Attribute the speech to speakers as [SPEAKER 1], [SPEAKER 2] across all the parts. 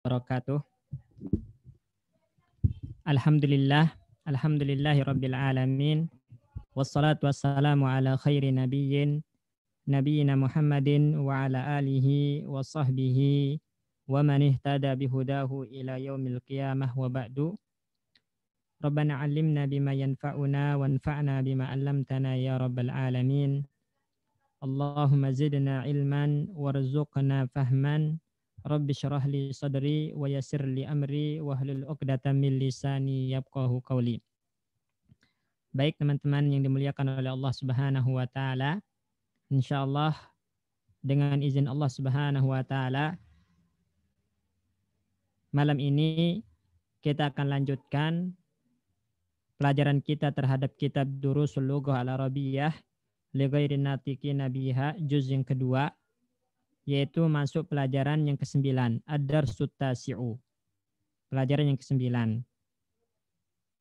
[SPEAKER 1] wabarakatuh. Alhamdulillahi rabbil alamin. Wassalatu wassalamu ala khairi nabiyina Muhammadin wa ala alihi wa sahbihi wa man ihtada bihudahu ila yaumil qiyamah wa ba'du. Rabbana 'allimna bima yanfa'una wanfa'na bima 'allamtana ya rabbal alamin. Allahumma zidna ilman warzuqna fahman. Rabbi syrah li sadri wa yassir li amri wahlul 'uqdatam min lisani yafqahu qawli. Baik teman-teman yang dimuliakan oleh Allah Subhanahu wa taala, insyaallah dengan izin Allah Subhanahu wa taala malam ini kita akan lanjutkan pelajaran kita terhadap kitab Durusul Lughah Al-Arabiyyah li ghairi natiqina biha juz yang kedua, yaitu masuk pelajaran yang ke-9, ad-darsut tasi'u. Pelajaran yang ke-9.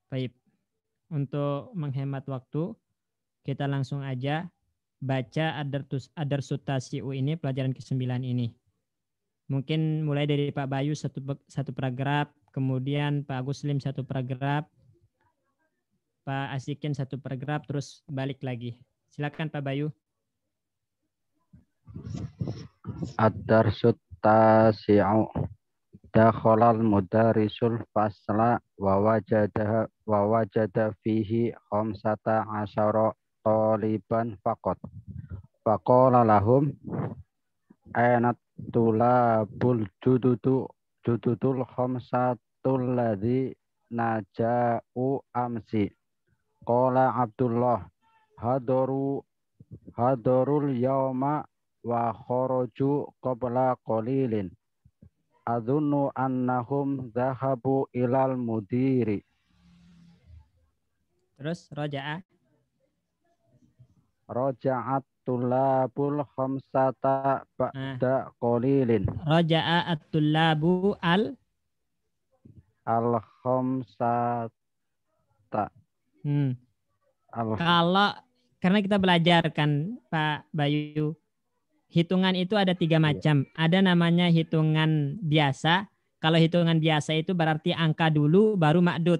[SPEAKER 1] Baik. Untuk menghemat waktu, kita langsung aja baca ad-darsut tasi'u ini, pelajaran ke-9 ini. Mungkin mulai dari Pak Bayu satu paragraf, kemudian Pak Agus Lim satu paragraf, Pak Asikin satu paragraf, terus balik lagi. Silakan Pak Bayu.
[SPEAKER 2] Ad-darsut tasi'u. Dakhalal mudarrisul fasla wa wajada fihi khamsata asyara taliban faqat. Faqala lahum aynat tulabul jududul khamsatul ladzi naja'u amsi. Qala Abdullah hadarul yawma wa kharaju qabla qalilin. Adunnu annahum dhahabu ilal mudiri.
[SPEAKER 1] Terus
[SPEAKER 2] Raja'at tulabul khamsata ba'da qalilin.
[SPEAKER 1] Raja'at tullabu
[SPEAKER 2] Al-khamsata.
[SPEAKER 1] Kalau karena kita belajar kan Pak Bayu, hitungan itu ada 3 macam. Ada namanya hitungan biasa. Kalau hitungan biasa itu berarti angka dulu baru ma'dud.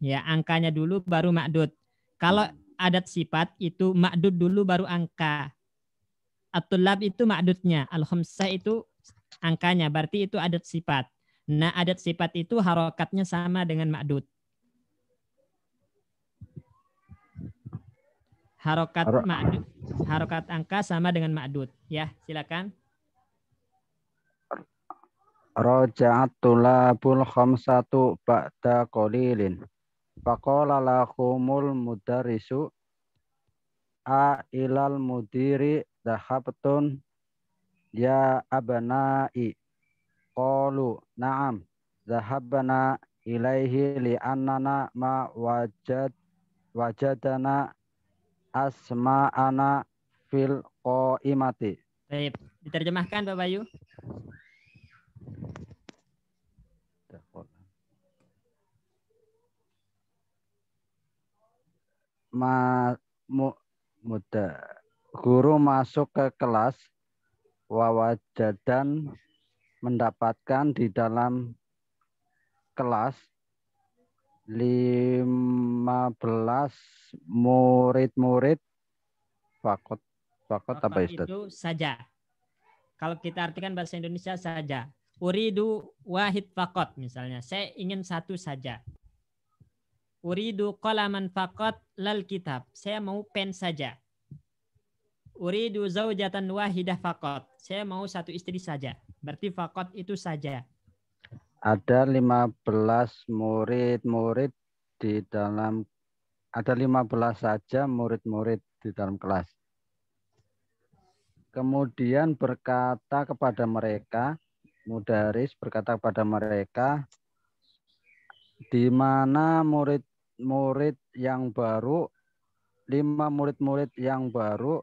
[SPEAKER 1] Ya, angkanya dulu baru ma'dud. Kalau adat sifat itu ma'dud dulu baru angka. At-tullab itu ma'dudnya. Al-khamsah itu angkanya. Berarti itu adat sifat. Nah, adat sifat itu harokatnya sama dengan ma'dud. Harokat angka sama dengan ma'dud. Ya, silakan.
[SPEAKER 2] Raja'at tulabul khamsatu ba'da qalilin. Faqala lahumul mudarrisu ilal mudiri dhahabtun ya abna'i. Qalu na'am dhahabna ilaihi li'annana ma wajadana asma'ana fil qaimati.
[SPEAKER 1] Baik, diterjemahkan Pak Bayu. Guru masuk ke kelas, wawajadan mendapatkan di dalam kelas 15 murid-murid fakot apa Ustaz? Itu saja. Kalau kita artikan bahasa Indonesia saja. Uridu wahid fakot misalnya. Saya ingin satu saja. Uridu qalaman fakot lal kitab. Saya mau pen saja. Uridu zaujatan wahidah fakot. Saya mau satu istri saja. Berarti fakot itu saja.
[SPEAKER 2] Ada 15 murid-murid di dalam, ada 15 saja murid-murid di dalam kelas. Kemudian berkata kepada mereka, mudaris berkata kepada mereka, di mana murid-murid yang baru, 5 murid-murid yang baru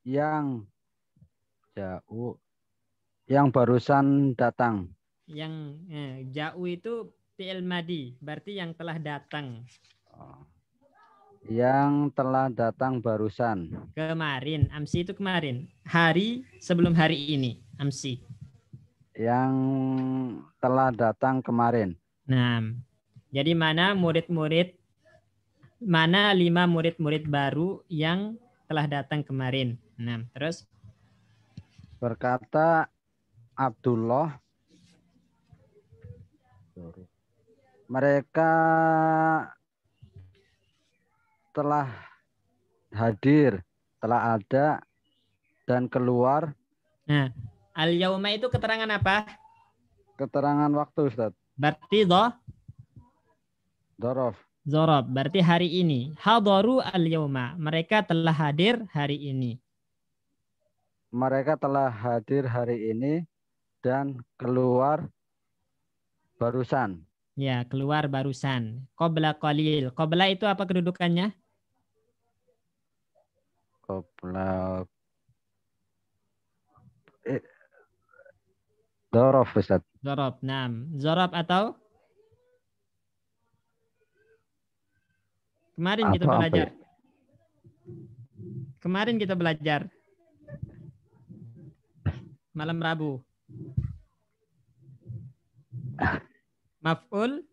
[SPEAKER 2] yang jauh, yang barusan datang.
[SPEAKER 1] Yang jauh itu fi'il madi, berarti yang telah datang.
[SPEAKER 2] Yang telah datang barusan.
[SPEAKER 1] Kemarin, amsi itu kemarin. Hari sebelum hari ini, amsi.
[SPEAKER 2] yang telah datang kemarin.
[SPEAKER 1] Nah, jadi mana lima murid-murid baru yang telah datang kemarin. Nah, terus
[SPEAKER 2] Berkata Abdullah, mereka telah hadir, telah ada dan keluar.
[SPEAKER 1] nah, al-yauma itu keterangan apa?
[SPEAKER 2] Keterangan waktu, Ustaz.
[SPEAKER 1] Berarti
[SPEAKER 2] Dorof.
[SPEAKER 1] zorob, berarti hari ini. Hadaru al-yauma, mereka telah hadir hari ini.
[SPEAKER 2] Mereka telah hadir hari ini dan keluar barusan.
[SPEAKER 1] Ya, keluar barusan. Qabla qalil. Qabla itu apa kedudukannya?
[SPEAKER 2] Qabla Dorof, Ustaz.
[SPEAKER 1] Zorob. Nah, zorob atau kemarin kita
[SPEAKER 2] Apa
[SPEAKER 1] belajar.
[SPEAKER 2] ya?
[SPEAKER 1] Kemarin kita belajar. Malam Rabu. Maf'ul.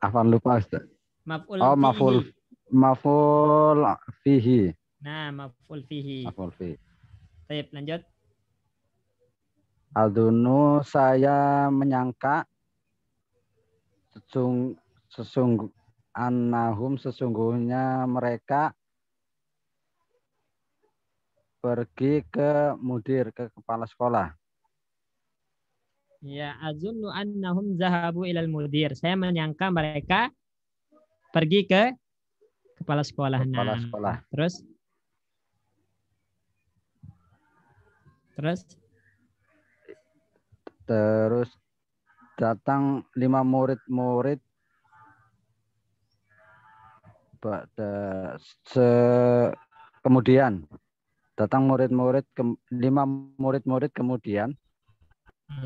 [SPEAKER 2] Afan lupa, Ustaz.
[SPEAKER 1] Maf'ul
[SPEAKER 2] Oh,
[SPEAKER 1] fihi.
[SPEAKER 2] maf'ul fihi.
[SPEAKER 1] Nah, maf'ul fihi.
[SPEAKER 2] Maf'ul fihi.
[SPEAKER 1] Baik, lanjut.
[SPEAKER 2] Aldunu, saya menyangka sesungguhnya mereka pergi ke mudir, ke kepala sekolah.
[SPEAKER 1] Ya, azunnu annahum zahabu ilal mudir. Saya menyangka mereka pergi ke kepala sekolah.
[SPEAKER 2] Kepala
[SPEAKER 1] Nah,
[SPEAKER 2] sekolah. Terus datang 5 murid-murid kemudian datang 5 murid-murid kemudian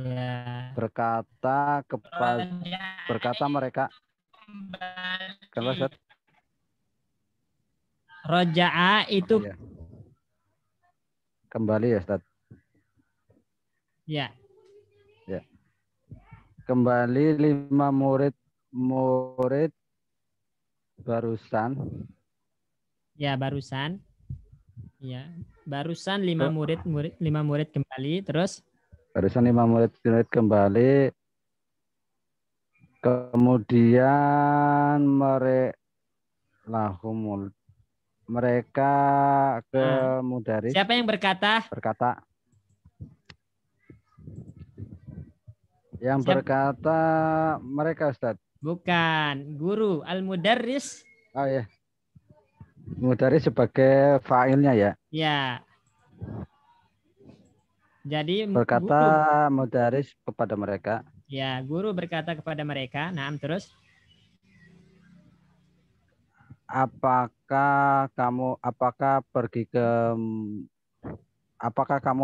[SPEAKER 1] ya.
[SPEAKER 2] berkata mereka,
[SPEAKER 1] Roja'a itu
[SPEAKER 2] ya. Kembali ya, Ustaz.
[SPEAKER 1] Ya.
[SPEAKER 2] Ya. Kembali 5 murid barusan.
[SPEAKER 1] Ya, barusan. Ya, barusan 5 murid kembali, terus
[SPEAKER 2] Barusan 5 murid kembali. Kemudian mereka ke mudaris.
[SPEAKER 1] Siapa yang berkata?
[SPEAKER 2] Yang berkata mereka, Ustaz.
[SPEAKER 1] Bukan, guru al-mudarris.
[SPEAKER 2] Oh ya. Mudaris sebagai fa'ilnya ya.
[SPEAKER 1] Ya. Jadi
[SPEAKER 2] berkata mudaris kepada mereka.
[SPEAKER 1] Ya, guru berkata kepada mereka. Nah, terus
[SPEAKER 2] apakah kamu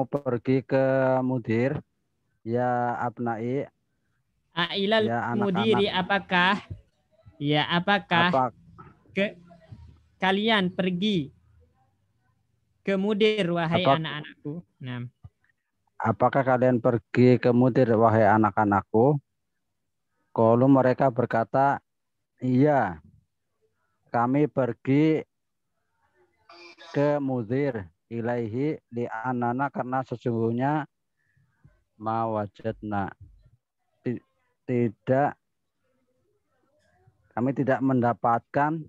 [SPEAKER 2] pergi ke mudir ya abnai
[SPEAKER 1] Ailal
[SPEAKER 2] ya
[SPEAKER 1] mudiri,
[SPEAKER 2] anak-anak,
[SPEAKER 1] apakah kalian pergi ke mudir wahai anak-anakku? Nah.
[SPEAKER 2] Apakah kalian pergi ke mudir wahai anak-anakku? Kalau mereka berkata, iya, kami pergi ke mudir ilaihi li anana karena sesungguhnya mawajadna kami tidak mendapatkan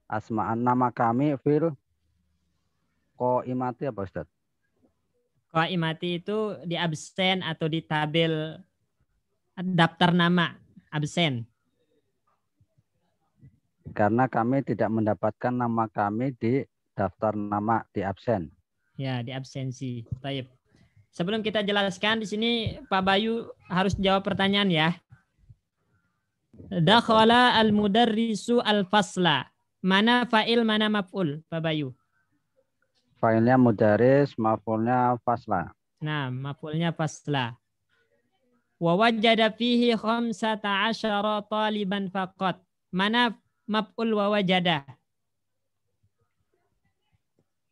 [SPEAKER 2] asma'an nama kami fil qaimati apa, Ustaz?
[SPEAKER 1] Qaimati itu di absen atau di tabel daftar nama absen.
[SPEAKER 2] Karena kami tidak mendapatkan nama kami di daftar nama di absen.
[SPEAKER 1] Ya, di absensi. Baik. Sebelum kita jelaskan di sini Pak Bayu harus jawab pertanyaan ya. Dakhala al-mudarrisu al-fasla. Mana fa'il, mana maf'ul, Pak Bayu?
[SPEAKER 2] Fa'ilnya mudaris, maf'ulnya fasla.
[SPEAKER 1] Nah, maf'ulnya fasla. Wa wajada fihi 15 taliban faqat. Mana maf'ul wa wajada?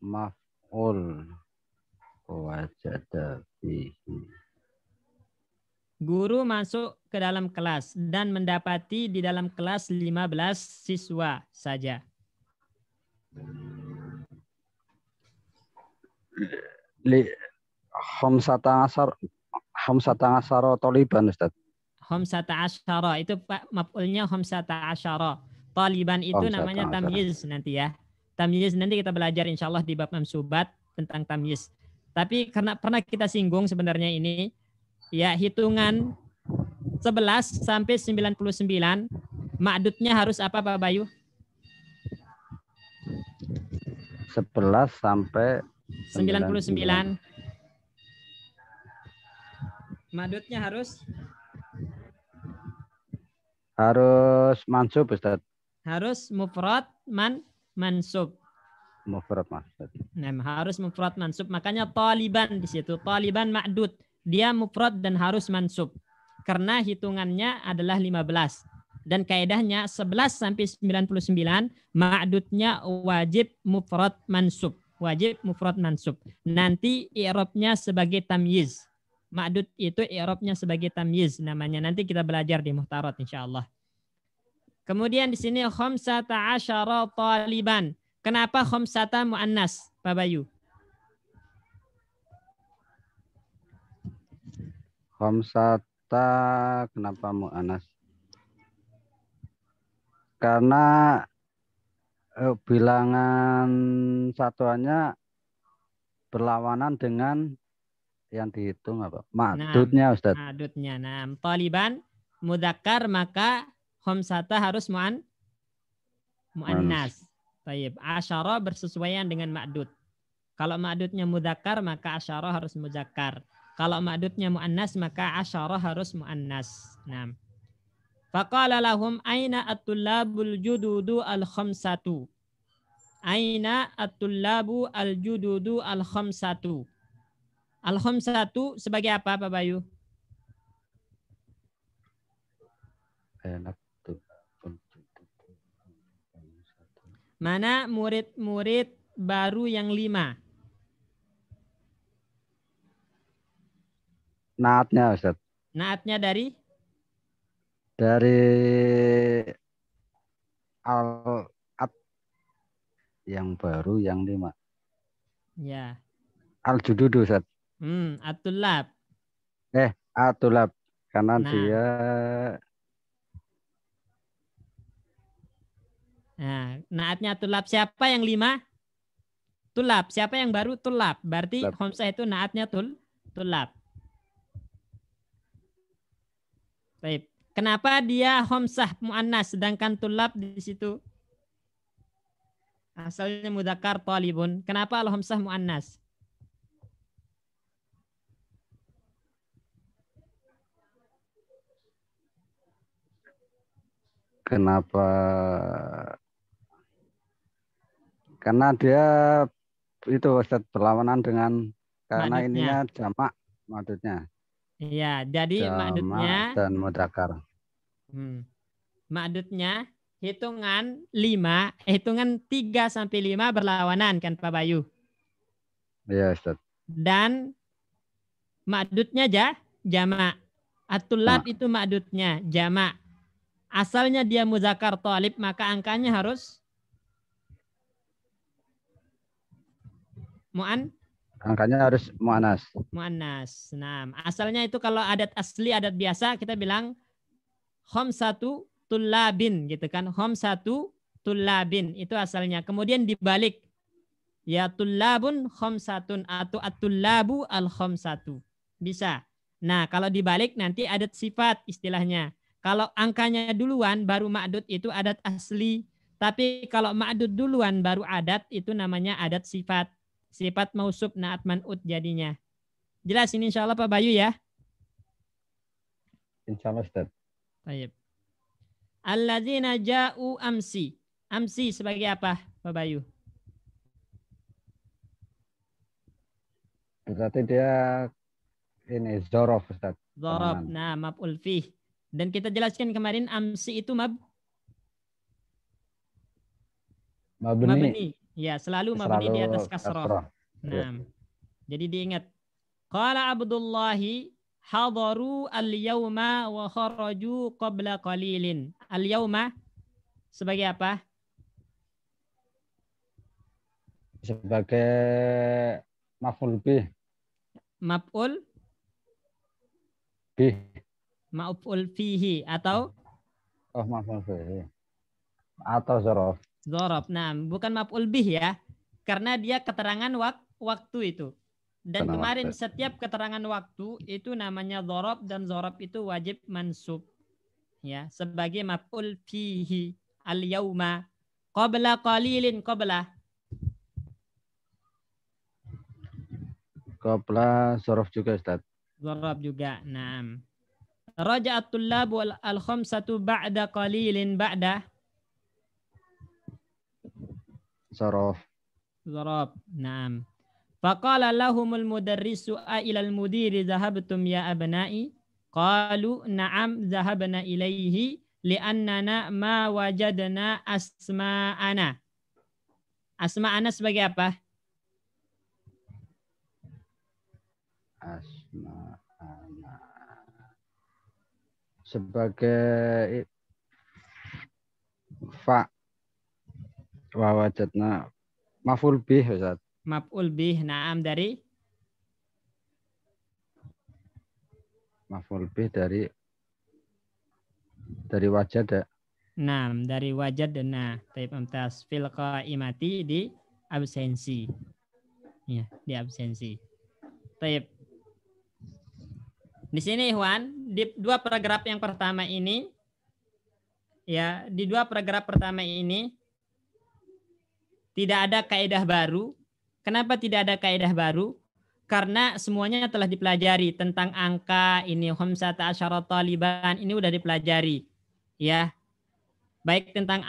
[SPEAKER 2] Maf'ul wajada fihi.
[SPEAKER 1] Guru masuk ke dalam kelas dan mendapati di dalam kelas 15 siswa saja.
[SPEAKER 2] Khamsata asyara taliban, Ustaz.
[SPEAKER 1] Khamsata asyara itu Pak maf'ulnya khamsata asyara. Taliban itu namanya tamyiz nanti ya. Tamyiz nanti kita belajar insyaallah di bab mansubat tentang tamyiz. Tapi karena pernah kita singgung sebenarnya ini ya hitungan 11 sampai 99 ma'dudnya harus apa Pak Bayu?
[SPEAKER 2] 11 sampai
[SPEAKER 1] 99. Ma'dudnya harus
[SPEAKER 2] mansub, Ustaz.
[SPEAKER 1] Harus mufrad mansub.
[SPEAKER 2] Mufrad mansub.
[SPEAKER 1] Nah, harus mufrad mansub. Makanya taliban di situ. Taliban ma'dud. Dia mufrad dan harus mansub. Karena hitungannya adalah 15. Dan kaidahnya 11 sampai 99 ma'dudnya wajib mufrad mansub. Wajib mufrad mansub. Nanti i'rabnya sebagai tamyiz. Ma'dud itu i'rabnya sebagai tamyiz namanya. Nanti kita belajar di muhtarat insyaallah. Kemudian di sini khamsata asyara taliban. Kenapa khamsata muannas, Pak Bayu?
[SPEAKER 2] Khamsata kenapa muannas? Karena bilangan satuannya berlawanan dengan yang dihitung apa? Ma'dudnya, Ustaz.
[SPEAKER 1] Ma'dudnya. Nah, taliban mudzakkar maka khamsata harus muannas. Baik, asyara bersesuaian dengan ma'dud. Kalau ma'dudnya mudzakkar maka asyara harus mudzakkar. Kalau ma'dudnya muannas maka asyara harus muannas. Nah. Faqala lahum aina at-tullabul jududu al-khamsatu. Aina at-tullabu al-jududu al-khamsatu. Al-khamsatu sebagai apa Pak Bayu? Mana murid-murid baru yang 5?
[SPEAKER 2] Naatnya, Ustaz.
[SPEAKER 1] Naatnya dari
[SPEAKER 2] al-at yang baru yang 5.
[SPEAKER 1] Ya.
[SPEAKER 2] Al-jududu, Ustaz.
[SPEAKER 1] At-tullab.
[SPEAKER 2] At-tullab. Karena dia
[SPEAKER 1] naatnya tulab. Siapa yang 5? Tulab. Siapa yang baru? Tulab. Berarti khamsah itu naatnya tulab. Baik. Kenapa dia khamsah muannas sedangkan tulab di situ asalnya mudzakkar talibun? Kenapa al-khamsah muannas?
[SPEAKER 2] Kenapa? Karena dia itu Ustaz berlawanan dengan karena
[SPEAKER 1] ma'dudnya.
[SPEAKER 2] Ininya jamak ma'dudnya.
[SPEAKER 1] Iya, jadi ma'dudnya
[SPEAKER 2] dan mudzakkar.
[SPEAKER 1] Ma'dudnya hitungan 3 sampai 5 berlawanan kan Pak Bayu?
[SPEAKER 2] Iya, Ustaz.
[SPEAKER 1] Dan ma'dudnya jamak. At-tullab itu ma'dudnya jamak. Asalnya dia mudzakkar talib maka angkanya harus
[SPEAKER 2] angkanya harus muannas.
[SPEAKER 1] Muannas. Nah, asalnya itu kalau adat asli, adat biasa kita bilang khamsatu tullabin gitu kan. Khamsatu tullabin itu asalnya. Kemudian dibalik ya tullabun khamsatun atau at-tullabu al-khamsatu. Bisa. Nah, kalau dibalik nanti adat sifat istilahnya. Kalau angkanya duluan baru ma'dud itu adat asli. Tapi kalau ma'dud duluan baru adat itu namanya adat sifat. Sifat mausub naat man'ud jadinya. Jelas ini insya Allah Pak Bayu ya?
[SPEAKER 2] Insya Allah Ustaz.
[SPEAKER 1] Baik. Alladzina ja'u amsi. Amsi sebagai apa Pak Bayu?
[SPEAKER 2] Berarti dia ini zorof Ustaz.
[SPEAKER 1] Zorof. Nah, maf'ul fih. Dan kita jelaskan kemarin amsi itu mabni. Ya, selalu mabni di atas kasroh. Nah, jadi diingat. Qala Abdullahi hadaru al-yauma wa kharaju qabla qalilin. Al-yauma sebagai apa?
[SPEAKER 2] Sebagai maf'ul bih.
[SPEAKER 1] Maf'ul
[SPEAKER 2] Bih.
[SPEAKER 1] maf'ul fihi atau
[SPEAKER 2] Oh, maf'ul bih. Atau zorof.
[SPEAKER 1] dzarab. Nah, bukan maf'ul bih ya. Karena dia keterangan waktu itu. Dan kemarin setiap keterangan waktu itu namanya dzarab dan dzarab itu wajib mansub. Ya, sebagai maf'ul fihi al-yauma qabla qalilin qabla
[SPEAKER 2] Zorof juga, Ustaz.
[SPEAKER 1] dzarab juga. Naam. Raja'at tullab wal al-khamsatu ba'da qalilin ba'da
[SPEAKER 2] Zorof.
[SPEAKER 1] dzarab. Naam. Faqala lahumul mudarrisu a ilal mudiri dhahabtum ya abna'i qalu na'am dhahabna ilaihi li'annana ma wajadna asma'ana. Asma'ana sebagai apa?
[SPEAKER 2] Asma'ana. Sebagai fa wa wajadna maf'ul bih, Ustaz.
[SPEAKER 1] Maf'ul bih, na'am dari
[SPEAKER 2] Maf'ul bih dari wajada.
[SPEAKER 1] Naam, dari wajadna. Taib amtas fil qaimati di absensi. Ya, di absensi. Taib. Di sini Ikhwan, di dua paragraf yang pertama ini ya, di dua paragraf pertama ini tidak ada kaidah baru. Kenapa tidak ada kaidah baru? Karena semuanya telah dipelajari tentang angka ini khamsata asyara taliban ini udah dipelajari. Ya. Baik tentang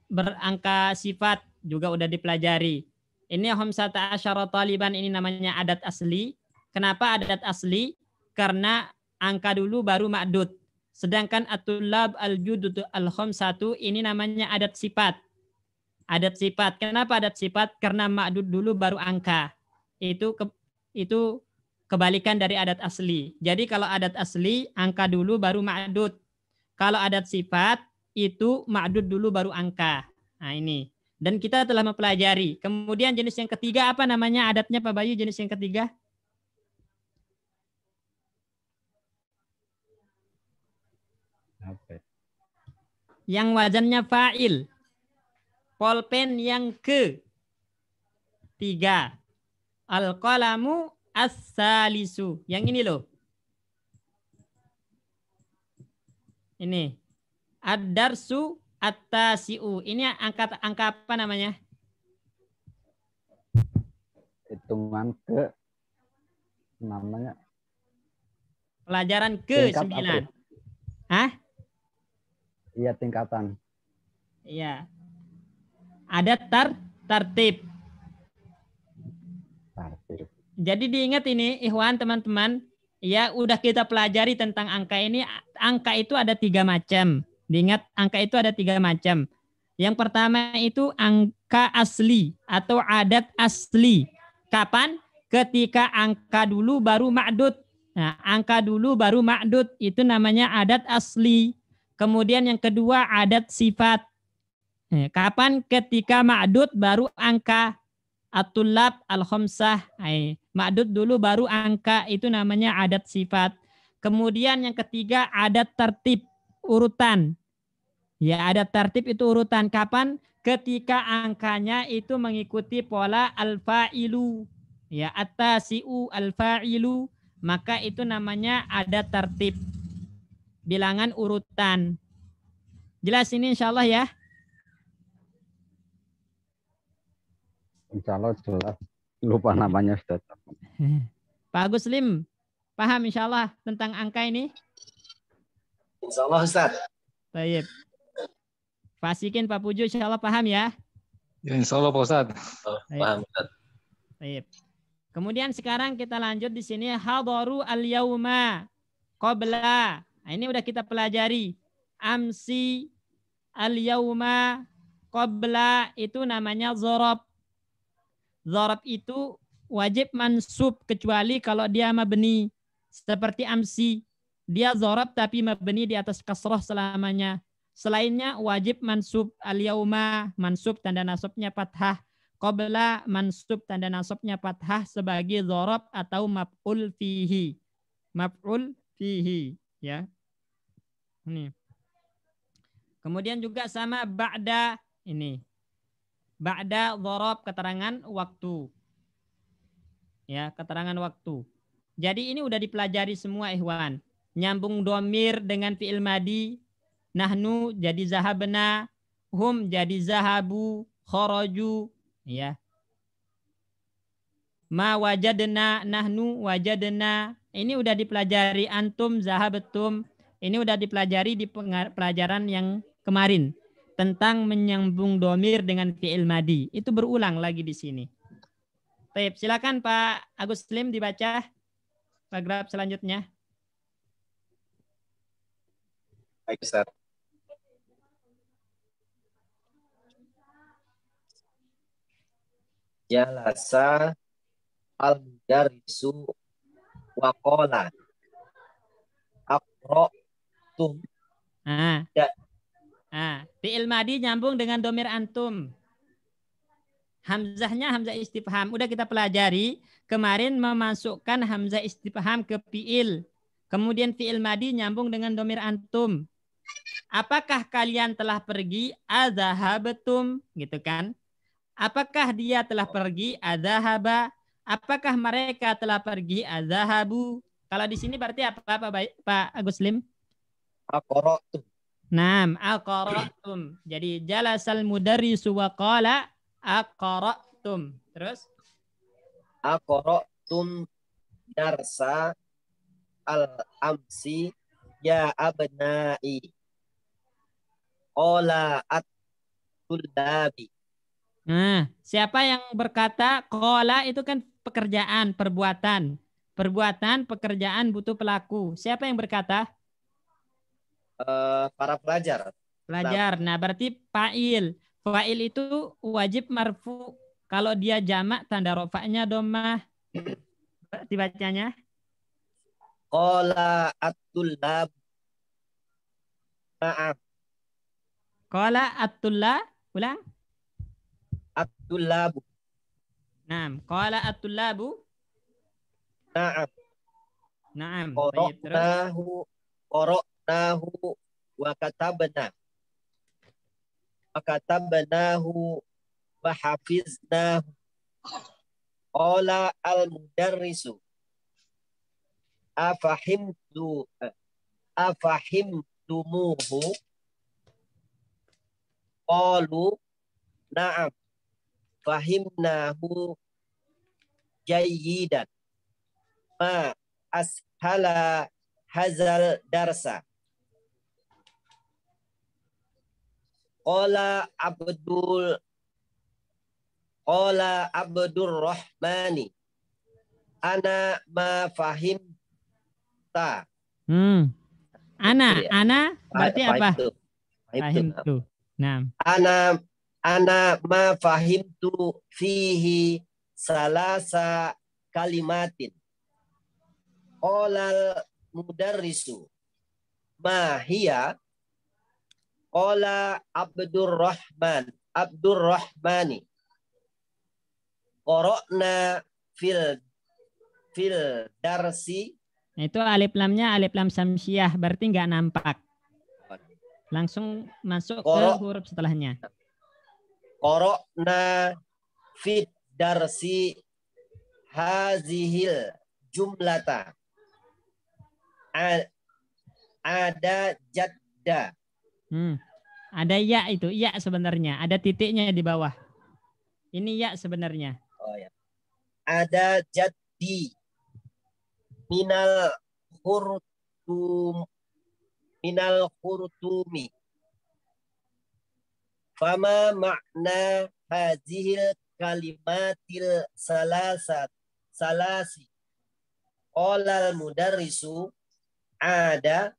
[SPEAKER 1] berangka sifat juga udah dipelajari. Ini khamsata asyara taliban ini namanya adat asli. Kenapa adat asli? Karena angka dulu baru ma'dud. Sedangkan at-tullab al-judud al-khamsatu ini namanya adat sifat. Adat sifat. Kenapa adat sifat? Karena ma'dud dulu baru angka. Itu kebalikan dari adat asli. Jadi kalau adat asli, angka dulu baru ma'dud. Kalau adat sifat, itu ma'dud dulu baru angka. Nah ini. Dan kita telah mempelajari. Kemudian jenis yang ketiga apa namanya adatnya Pak Bayu? Jenis yang ketiga?
[SPEAKER 2] Apa?
[SPEAKER 1] Yang wazannya fa'il. Polpen yang ketiga. Al-qalamu as-salisu. Yang ini loh. Ini. Ad-darsu at-tasi'u. Ini angka apa namanya?
[SPEAKER 2] Hitungan ke namanya.
[SPEAKER 1] Pelajaran ke-9. Hah?
[SPEAKER 2] Iya, tingkatan.
[SPEAKER 1] Iya. Ada tartib. Jadi diingat ini, ikhwan teman-teman, ya udah kita pelajari tentang angka ini. Angka itu ada 3 macam. Diingat angka itu ada 3 macam. Yang pertama itu angka asli atau adat asli. Kapan? Ketika angka dulu baru ma'dud. Nah, angka dulu baru ma'dud itu namanya adat asli. Kemudian yang kedua adat sifat. Kapan? Ketika ma'dud baru angka. At-tullab al-khamsah. Ma'dud dulu baru angka, itu namanya adat sifat. Kemudian yang ketiga adat tertib, urutan. Ya, adat tertib itu urutan. Kapan? Ketika angkanya itu mengikuti pola al-fa'ilu. Ya, at-tasi'u al-fa'ilu. Maka itu namanya adat tertib. Bilangan urutan. Jelas ini insya Allah ya?
[SPEAKER 2] Insya Allah jelas. Lupa namanya, Ustaz.
[SPEAKER 1] Pak Agus Lim, paham insya Allah tentang angka ini?
[SPEAKER 3] Insya Allah, Ustaz.
[SPEAKER 1] Baik. Fasikin Pak Puju insya Allah paham ya?
[SPEAKER 3] Ya, insya Allah Pak Ustaz.
[SPEAKER 1] Paham, Ustaz. Baik. Kemudian sekarang kita lanjut di sini hadaru al-yauma qabla. Nah, ini udah kita pelajari. Amsi al-yauma qabla itu namanya dzarab. Dzarab itu wajib mansub kecuali kalau dia mabni. Seperti amsi, dia dzarab tapi mabni di atas kasrah selamanya. Selainnya wajib mansub, al-yauma mansub tanda nasabnya fathah, qabla mansub tanda nasabnya fathah sebagai dzarab atau maf'ul fihi. Maf'ul fihi, ya. Ini. Kemudian juga sama ba'da ini. Ba'da dzarab keterangan waktu. Ya, keterangan waktu. Jadi ini udah dipelajari semua ikhwan. Nyambung domir dengan fi'il madi. Nahnu jadi zahabna, hum jadi zahabu, kharaju, ya. Ma wajadna, nahnu wajadna. Ini udah dipelajari antum zahabatum. Ini udah dipelajari di pelajaran yang kemarin tentang menyambung domir dengan fi'il madi. Itu berulang lagi di sini. Baik, silakan Pak Agus Slim dibaca paragraf selanjutnya.
[SPEAKER 3] Baik, Ustaz. Jalasa al-mudarrisu wa qala aqra'tum.
[SPEAKER 1] Fi'il madi nyambung dengan domir antum. Hamzahnya hamzah istifham. Udah kita pelajari kemarin memasukkan hamzah istifham ke fi'il. Kemudian fi'il madi nyambung dengan domir antum. Apakah kalian telah pergi? Adzahabtum, gitu kan? Apakah dia telah pergi? Adzahaba. Apakah mereka telah pergi? Adzahabu. Kalau di sini berarti apa Pak Agus Lim?
[SPEAKER 3] Aqra'tum.
[SPEAKER 1] Naam, aqra'tum. Jadi jalasal mudarrisu wa qala aqra'tum. Terus?
[SPEAKER 3] Aqra'tum darsa al-amsi ya abna'i. Qala at-tullabi.
[SPEAKER 1] Nah, siapa yang berkata qala itu kan pekerjaan, perbuatan. Perbuatan, pekerjaan butuh pelaku. Siapa yang berkata?
[SPEAKER 3] Para pelajar.
[SPEAKER 1] Pelajar. Nah, berarti fa'il. Fa'il itu wajib marfu. Kalau dia jamak tanda rofa'nya dhammah. Dibacanya?
[SPEAKER 3] Qala at-tullab. Na'am.
[SPEAKER 1] Qala at-tullab. Ulang.
[SPEAKER 3] At-tullabu.
[SPEAKER 1] Naam. Qala at-tullabu.
[SPEAKER 3] Na'am.
[SPEAKER 1] Naam.
[SPEAKER 3] Qara'nahu wa katabna. Wa katabnahu wa hafiznahu. Qala al-mudarrisu. Afahimtumuhu. Qalu na'am. Fahimnahu jayyidan. Ma ashala hazal darsa. Qala Abdul Rahmani. Ana ma fahimta.
[SPEAKER 1] Ana berarti apa? Fahimtu. Nah.
[SPEAKER 3] Ana ma fahimtu fihi salasa kalimatin. Qala mudarrisu ma hiya. Qala Abdurrahmani. Qara'na fil darsi.
[SPEAKER 1] Itu alif lamnya alif lam samsiah, berarti nggak nampak. Langsung masuk ke huruf setelahnya.
[SPEAKER 3] Qara'na fit darsi hazihil jumlata. Ada jadda.
[SPEAKER 1] Ada ya itu, ya sebenarnya. Ada titiknya di bawah. Ini ya sebenarnya.
[SPEAKER 3] Oh ya. Ada jaddi. Minal khurtumi. Fama makna hazihil kalimatil salasi. Qala al-mudarrisu ada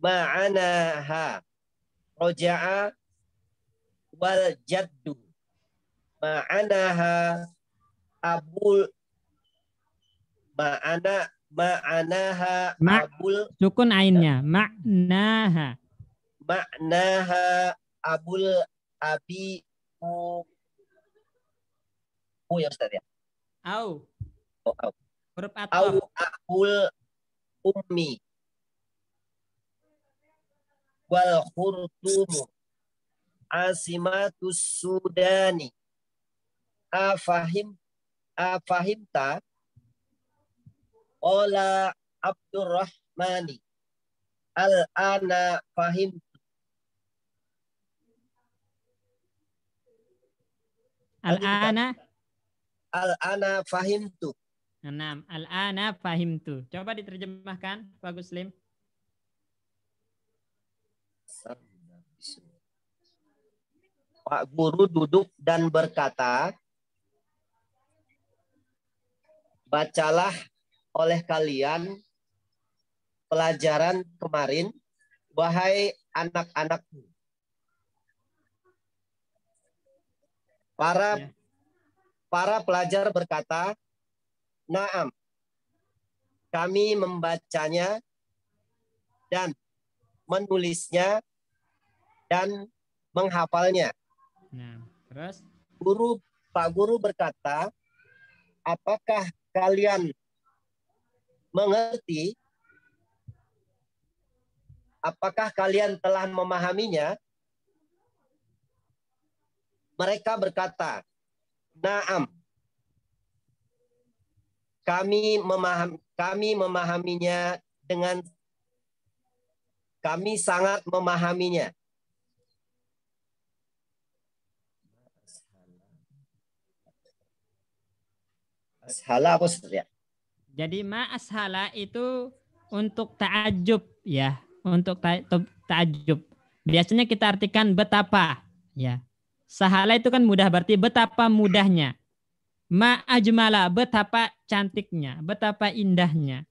[SPEAKER 3] ma'anaha roja'a wal jaddu. Ma'anaha abul ma'ana ma'anaha
[SPEAKER 1] Ma-
[SPEAKER 3] abul
[SPEAKER 1] Sukun ainnya. Ma'naha.
[SPEAKER 3] ma'naha abul abi ya Ustaz ya.
[SPEAKER 1] Au.
[SPEAKER 3] Oh, au.
[SPEAKER 1] Huruf
[SPEAKER 3] Au
[SPEAKER 1] ataf.
[SPEAKER 3] abul ummi wal khurtumu asimatus sudani afahimta ola Abdurrahmani al-ana fahim
[SPEAKER 1] Al-ana.
[SPEAKER 3] al-ana fahimtu.
[SPEAKER 1] Enam. Al-ana fahimtu. Coba diterjemahkan, Pak Guslim.
[SPEAKER 3] Pak guru duduk dan berkata, bacalah oleh kalian pelajaran kemarin, wahai anak-anakku. Para pelajar berkata, Naam, kami membacanya dan menulisnya dan menghafalnya.
[SPEAKER 1] Nah, terus?
[SPEAKER 3] Pak guru berkata, apakah kalian mengerti? Apakah kalian telah memahaminya? Mereka berkata, Naam, kami memahaminya dengan kami sangat memahaminya. Ashala apa ya?
[SPEAKER 1] Jadi ma'ashala itu untuk ta'ajub ya, untuk ta'ajub. Biasanya kita artikan betapa ya. Sahala itu kan mudah, berarti betapa mudahnya. Ma'ajmala, betapa cantiknya, betapa indahnya.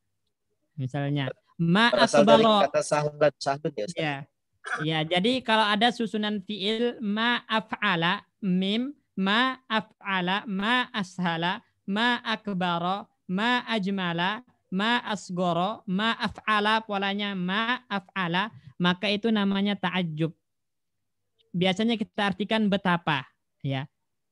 [SPEAKER 1] Misalnya
[SPEAKER 3] Berasal dari
[SPEAKER 1] ma'akbaro.
[SPEAKER 3] kata sahlun ya, Ustaz.
[SPEAKER 1] Ya. Ya, jadi kalau ada susunan fiil ma'af'ala, mim, ma'af'ala, ma'ashala, ma'akbaro, ma'ajmala, ma'asgoro, ma'af'ala, polanya ma'af'ala, maka itu namanya ta'ajub. Biasanya kita artikan betapa, ya.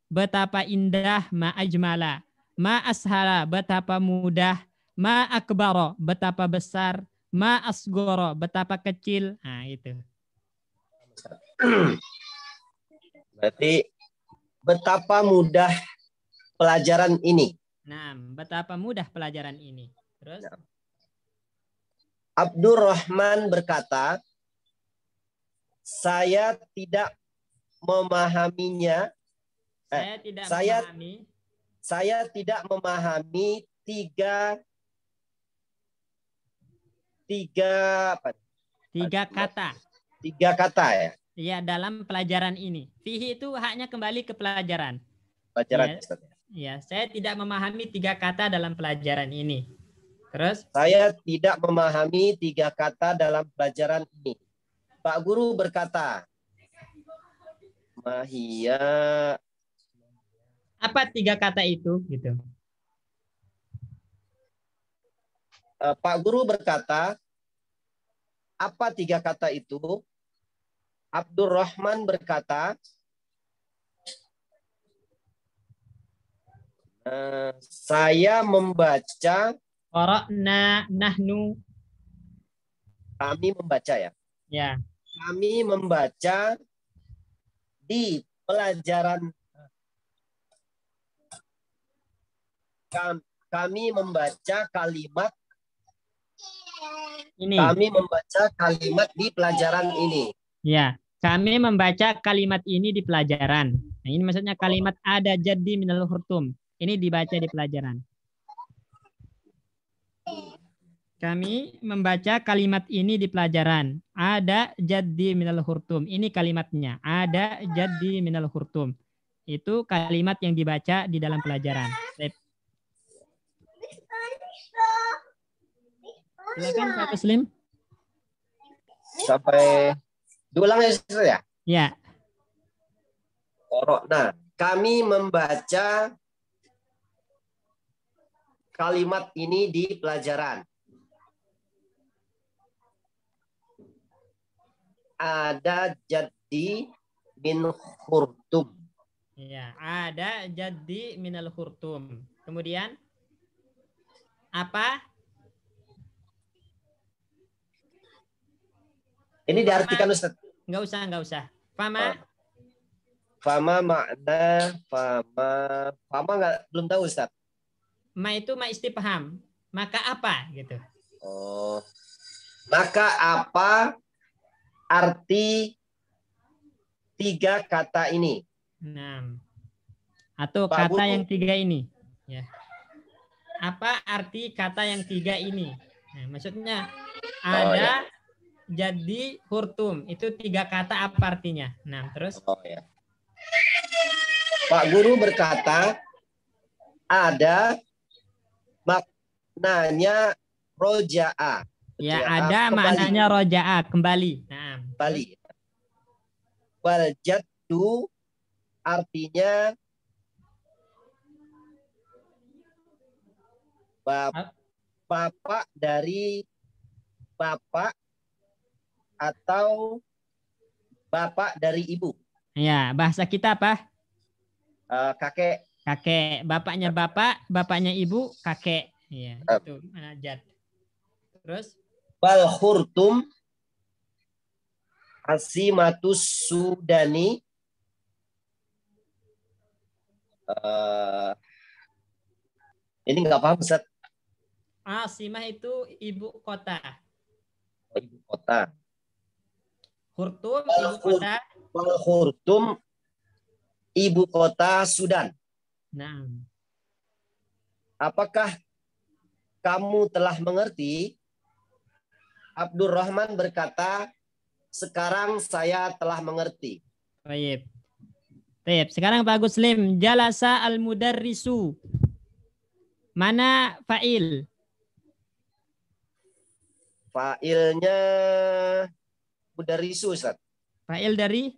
[SPEAKER 1] Betapa indah, ma'ajmala, ma'ashala, betapa mudah, ma'akbaro, betapa besar, ma'asgoro, betapa kecil. Nah, itu.
[SPEAKER 3] Berarti betapa mudah pelajaran ini.
[SPEAKER 1] Nah, betapa mudah pelajaran ini. Terus?
[SPEAKER 3] Abdurrahman berkata, saya tidak memahaminya. Saya tidak memahami tiga
[SPEAKER 1] kata.
[SPEAKER 3] Tiga kata ya.
[SPEAKER 1] Iya, dalam pelajaran ini. Fihi itu haknya kembali ke pelajaran.
[SPEAKER 3] Pelajaran.
[SPEAKER 1] Ya, saya tidak memahami tiga kata dalam pelajaran ini. Terus?
[SPEAKER 3] Saya tidak memahami tiga kata dalam pelajaran ini. Pak guru berkata, Mahia.
[SPEAKER 1] Apa tiga kata itu? Gitu.
[SPEAKER 3] Pak guru berkata, apa tiga kata itu? Abdurrahman berkata, saya membaca.
[SPEAKER 1] Qara'na nahnu.
[SPEAKER 3] Kami membaca ya.
[SPEAKER 1] Ya.
[SPEAKER 3] Kami membaca di pelajaran. Kami membaca kalimat ini. Kami membaca kalimat di pelajaran ini.
[SPEAKER 1] Ya, kami membaca kalimat ini di pelajaran. Nah, ini maksudnya kalimat ada jadi minal hurtum. Ini dibaca di pelajaran. Kami membaca kalimat ini di pelajaran. Ada jadi minal hurtum. Ini kalimatnya. Ada jadi minal hurtum. Itu kalimat yang dibaca di dalam pelajaran. Silakan Pak Muslim.
[SPEAKER 3] Sampai diulang ya?
[SPEAKER 1] Ya.
[SPEAKER 3] Nah, kami membaca kalimat ini di pelajaran. Ada jadi min khurtum.
[SPEAKER 1] Ya, ada jadi minal khurtum. Kemudian apa?
[SPEAKER 3] Ini diartikan Ustaz.
[SPEAKER 1] Enggak usah. Fama?
[SPEAKER 3] Fama makna fama belum tahu Ustaz.
[SPEAKER 1] Ma itu ma istifham. Maka apa gitu.
[SPEAKER 3] Oh. Maka apa arti 3 kata ini?
[SPEAKER 1] Nah. Atau
[SPEAKER 3] Pak
[SPEAKER 1] kata
[SPEAKER 3] Guru.
[SPEAKER 1] yang 3 ini. Ya. Apa arti kata yang 3 ini? Nah, maksudnya ada jadi hurtum. Itu 3 kata apa artinya? Nah, terus?
[SPEAKER 3] Oh, ya. Pak Guru berkata ada maknanya roja'a.
[SPEAKER 1] Ya, ada kembali. Maknanya roja'a, kembali. Nah,
[SPEAKER 3] kembali. Wal jaddu artinya bapak dari bapak atau bapak dari ibu.
[SPEAKER 1] Ya, bahasa kita apa?
[SPEAKER 3] Kakek.
[SPEAKER 1] Kakek. Bapaknya bapak, bapaknya ibu, kakek. Ya, itu jad. Terus?
[SPEAKER 3] Wal khurtum asimatus sudani. Ini nggak paham Ustaz.
[SPEAKER 1] Asimah itu ibu kota.
[SPEAKER 3] Ibu kota.
[SPEAKER 1] Khurtum ibu kota.
[SPEAKER 3] Khurtum ibu kota Sudan.
[SPEAKER 1] Nah.
[SPEAKER 3] Apakah kamu telah mengerti? Abdurrahman berkata, sekarang saya telah mengerti.
[SPEAKER 1] Baik. Baik. Sekarang Pak Guslim, jalasa al-mudarrisu. Mana fa'il?
[SPEAKER 3] Fa'ilnya mudarrisu, Ustaz.
[SPEAKER 1] Fa'il dari?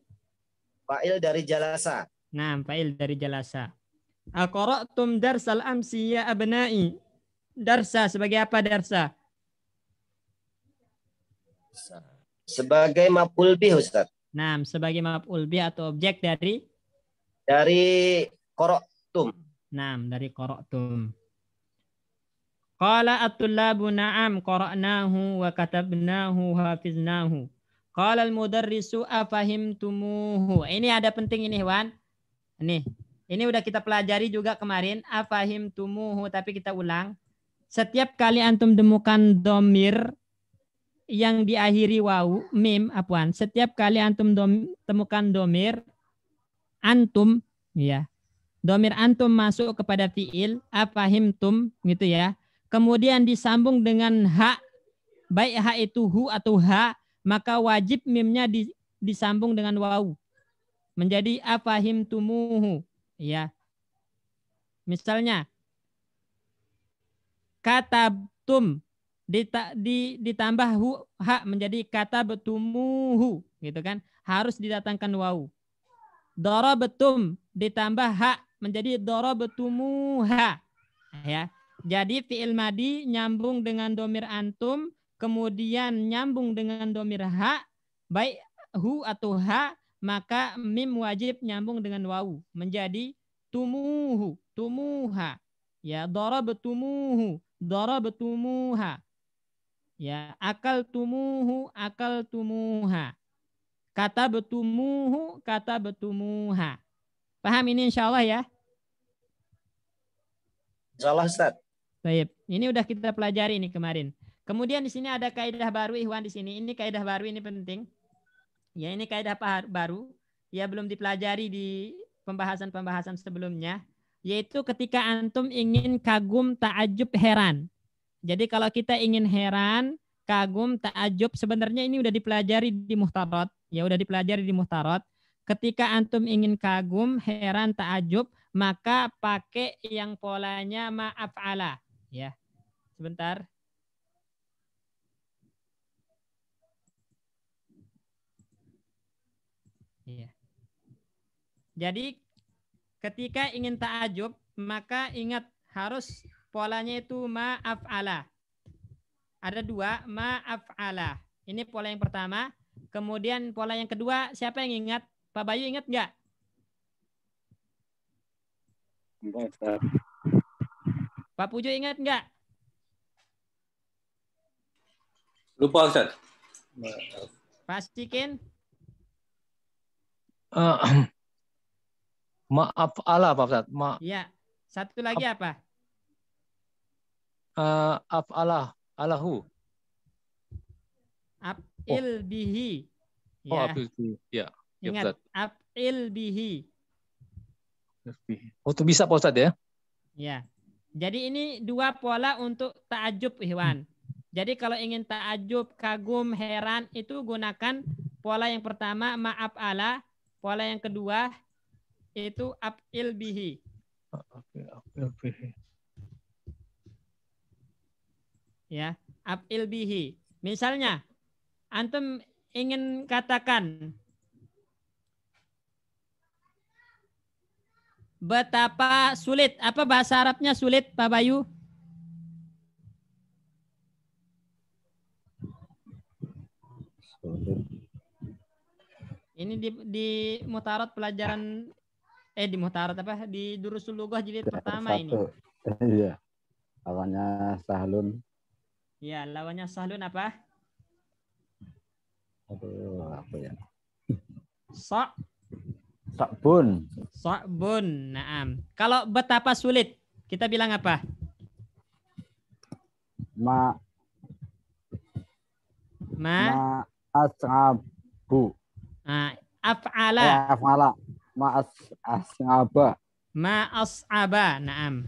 [SPEAKER 3] Fa'il dari jalasa.
[SPEAKER 1] Nah, fa'il dari jalasa. Aqra'tum darsal amsi ya abna'i. Darsa sebagai apa darsa?
[SPEAKER 3] Sebagai maf'ul bih, Ustaz.
[SPEAKER 1] Nah, sebagai maf'ul bih atau objek dari?
[SPEAKER 3] Dari qara'tum.
[SPEAKER 1] Nah, dari qara'tum. Qala at-tullabu na'am qara'nahu wa katabnahu hafiznahu. Qala al-mudarrisu afahimtumuhu. Ini ada penting ini, Wan. Ini udah kita pelajari juga kemarin. Afahimtumuhu, tapi kita ulang. Setiap kali antum temukan domir yang diakhiri wawu, mim, apaan. Setiap kali antum temukan domir, antum, ya. Domir antum masuk kepada fiil, afahimtum, gitu ya. Kemudian disambung dengan ha, baik ha itu hu atau ha, maka wajib mimnya disambung dengan wawu. Menjadi afahimtumuhu, ya. Misalnya, katabtum, ditambah hu, ha menjadi katabtumuhu, gitu kan. Harus didatangkan wawu. Darabatum ditambah ha menjadi darabtumuha, ya. Jadi fi'il madi nyambung dengan domir antum, kemudian nyambung dengan domir ha, baik hu atau ha, maka mim wajib nyambung dengan wawu menjadi tumuhu, tumuha, ya. Darabtumuhu, darabtumuha, ya. Akaltumuhu, akaltumuha. Katabtumuhu, katabtumuha. Paham ini insyaallah ya?
[SPEAKER 3] Insyaallah Ustaz.
[SPEAKER 1] Baik, ini udah kita pelajari ini kemarin. Kemudian di sini ada kaidah baru Ikhwan di sini. Ini kaidah baru, ini penting. Ya, ini kaidah baru. Ya, belum dipelajari di pembahasan-pembahasan sebelumnya. Yaitu ketika antum ingin kagum, ta'ajub, heran. Jadi kalau kita ingin heran, kagum, ta'ajub, sebenarnya ini udah dipelajari di muhtarat. Ya, udah dipelajari di muhtarat. Ketika antum ingin kagum, heran, ta'ajub, maka pakai yang polanya ma'af'ala. Ya, sebentar. Ya. Jadi ketika ingin ta'ajub, maka ingat harus polanya itu ma'af'ala. Ada dua, ma'af'ala. Ini pola yang pertama. Kemudian pola yang kedua, siapa yang ingat? Pak Bayu ingat nggak?
[SPEAKER 2] Enggak, Ustaz.
[SPEAKER 1] Pak Pujo ingat nggak?
[SPEAKER 4] Lupa Ustaz.
[SPEAKER 1] Pak Sikin?
[SPEAKER 5] Maaf Allah Pak Ustaz.
[SPEAKER 1] Ya. Satu lagi apa?
[SPEAKER 5] Af'alah alahu.
[SPEAKER 1] Af'il bihi.
[SPEAKER 5] Oh,
[SPEAKER 1] Ya.
[SPEAKER 5] af'il bihi. Ya. Ya,
[SPEAKER 1] Ingat,
[SPEAKER 5] Ustaz.
[SPEAKER 1] af'il bihi.
[SPEAKER 5] Oh, itu bisa Pak Ustaz ya?
[SPEAKER 1] Ya. Jadi ini dua pola untuk ta'ajub, Ikhwan. Jadi kalau ingin ta'ajub, kagum, heran, itu gunakan pola yang pertama ma'af'ala, pola yang kedua itu af'il bihi.
[SPEAKER 5] Af'il bihi.
[SPEAKER 1] Ya, af'il bihi. Misalnya, antum ingin katakan betapa sulit. Apa bahasa Arabnya sulit, Pak Bayu? Ini di Mutarat pelajaran di Mutarat apa? Di Durusul Lughah jilid pertama ini.
[SPEAKER 2] Iya. Lawannya sahlun.
[SPEAKER 1] Ya, lawannya sahlun apa?
[SPEAKER 2] Aduh, apa ya?
[SPEAKER 1] Sa'bun.
[SPEAKER 2] Sakbun.
[SPEAKER 1] Naam. Kalau betapa sulit, kita bilang apa?
[SPEAKER 2] Ma as'abu.
[SPEAKER 1] Af'ala.
[SPEAKER 2] Af'ala. Ma as'aba.
[SPEAKER 1] Ma as'aba. Naam.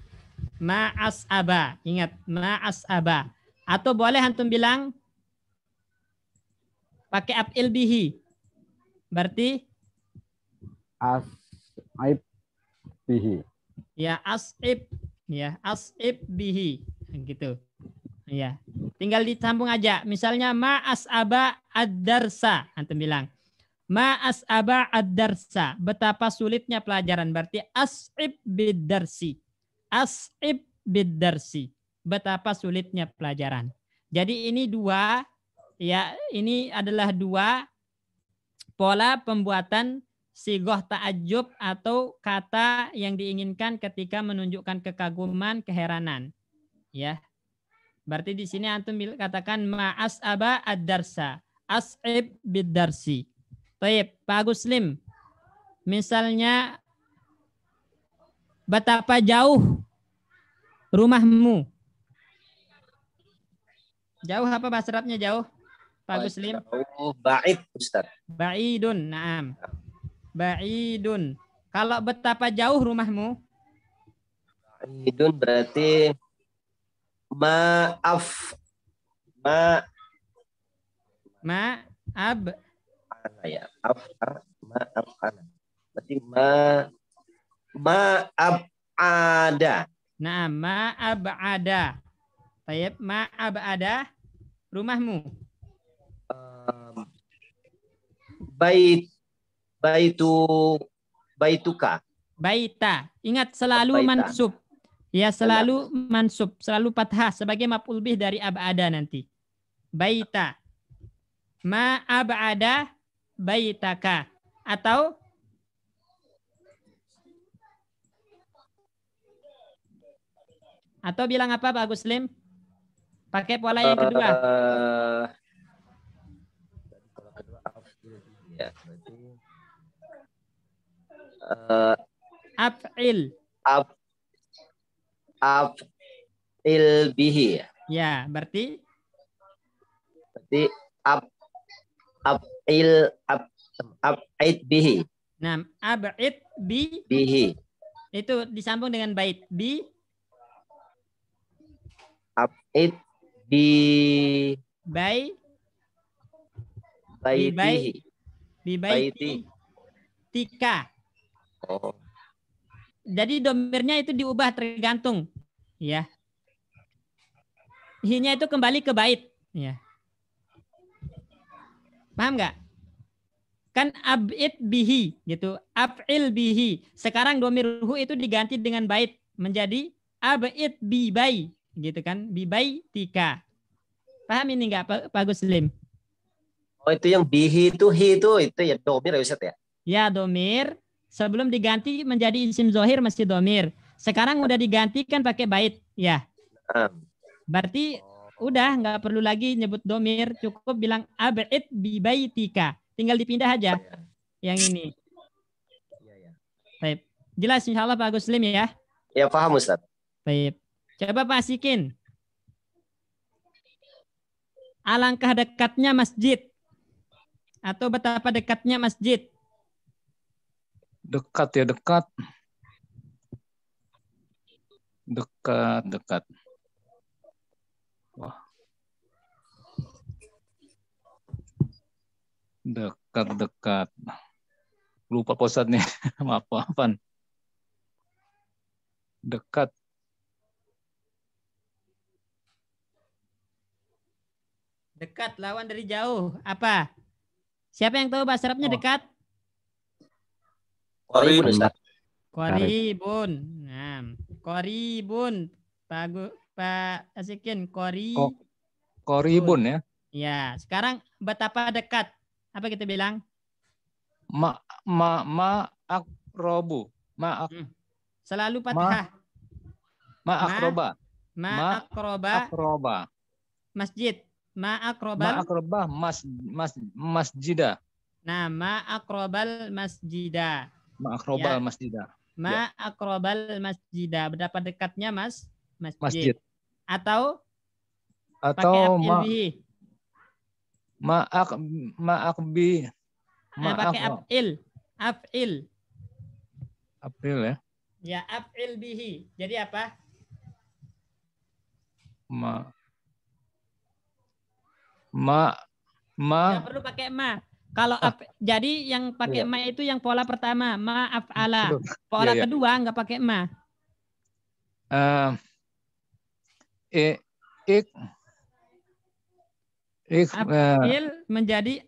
[SPEAKER 1] Ma as'aba. Ingat, ma as'aba. Atau boleh antum bilang pakai af'il bihi. Berarti
[SPEAKER 2] As'ib bihi.
[SPEAKER 1] ya as'ib. Ya, as'ib bihi. Gitu. Ya. Tinggal disambung aja. Misalnya ma as'aba ad-darsa. Antum bilang ma as'aba ad-darsa. Betapa sulitnya pelajaran. Berarti as'ib bid-darsi. As'ib bid-darsi. Betapa sulitnya pelajaran. Jadi ini dua, ya, ini adalah dua pola pembuatan sigoh ta'ajub atau kata yang diinginkan ketika menunjukkan kekaguman, keheranan. Ya. Berarti di sini antum katakan ma'as aba ad-darsa, as'ib bid-darsi. Baik, Pak Agus Lim. Misalnya betapa jauh rumahmu? Jauh apa bahasa Arabnya jauh? Pak Agus Lim.
[SPEAKER 3] Jauh, ba'id, Ustaz.
[SPEAKER 1] Ba'idun, na'am. Ba'idun. Kalau betapa jauh rumahmu?
[SPEAKER 3] Ba'idun berarti ma'af.
[SPEAKER 1] Ma'ab.
[SPEAKER 3] Ya, maaf ana. Berarti ma'ab ada.
[SPEAKER 1] Nah, ma'ab ada. Tayyib, ma'ab ada rumahmu.
[SPEAKER 3] Baituka.
[SPEAKER 1] Baita. Ingat selalu
[SPEAKER 3] Baita.
[SPEAKER 1] mansub. Ya, selalu mansub, selalu fathah sebagai maf'ul bih dari ab'ada nanti. Baita. Ma'ab'ada baitaka. Atau bilang apa Pak Agus Lim? Pakai pola yang kedua.
[SPEAKER 3] Ya, berarti
[SPEAKER 1] Af'il.
[SPEAKER 3] Af'il bihi.
[SPEAKER 1] Ya, berarti
[SPEAKER 3] ab'id bihi.
[SPEAKER 1] nah, ab'id
[SPEAKER 3] Bihi.
[SPEAKER 1] itu disambung dengan bait.
[SPEAKER 3] Ab'id bi baitihi.
[SPEAKER 1] baiti tika.
[SPEAKER 3] Oh.
[SPEAKER 1] Jadi domirnya itu diubah tergantung, ya. Hi-nya itu kembali ke bait, ya. Paham nggak? Kan ab'id bihi gitu, af'il bihi. Sekarang domir hu itu diganti dengan bait menjadi ab'id bibai gitu kan, bibai tika. Paham ini enggak Pak Guslim?
[SPEAKER 3] Oh, itu yang bihi itu hi itu ya domir ya Ustaz ya?
[SPEAKER 1] Ya domir, sebelum diganti menjadi isim zohir masih domir. Sekarang udah digantikan pakai bait, ya. Berarti udah nggak perlu lagi nyebut domir, cukup bilang ab'id bibaitika. Tinggal dipindah aja yang ini. Baik. Jelas insyaallah Pak Guslim ya?
[SPEAKER 3] Ya paham Ustaz.
[SPEAKER 1] Baik. Coba Pak Sikin. Alangkah dekatnya masjid. Atau betapa dekatnya masjid.
[SPEAKER 5] Dekat ya, dekat. Dekat. Wah. Dekat. Lupa Pak Ustadz nih. Maaf. Dekat.
[SPEAKER 1] Dekat lawan dari jauh. Apa? Siapa yang tahu bahasa Arabnya dekat?
[SPEAKER 3] Qaribun Ustaz.
[SPEAKER 1] Qaribun. Nah, qaribun. Pak Asikin,
[SPEAKER 5] Qaribun ya.
[SPEAKER 1] Ya, sekarang betapa dekat. Apa kita bilang?
[SPEAKER 5] Akrobu.
[SPEAKER 1] Selalu fathah.
[SPEAKER 5] Akroba.
[SPEAKER 1] Akroba. Masjid.
[SPEAKER 5] Akrobah masjidah.
[SPEAKER 1] Nah, akrobal masjidah.
[SPEAKER 5] Akrobal
[SPEAKER 1] Ya.
[SPEAKER 5] masjidah.
[SPEAKER 1] Akrobal masjidah. Berapa dekatnya masjid?
[SPEAKER 5] Masjid.
[SPEAKER 1] Atau
[SPEAKER 5] Atau
[SPEAKER 1] pakai
[SPEAKER 5] ma'akbi.
[SPEAKER 1] Pakai af'il.
[SPEAKER 5] April ya.
[SPEAKER 1] Ya, af'il bihi. Jadi apa? Nggak perlu pakai ma. Kalau jadi yang pakai ma itu yang pola pertama, ma af'ala. Pola kedua nggak pakai ma. Af'il menjadi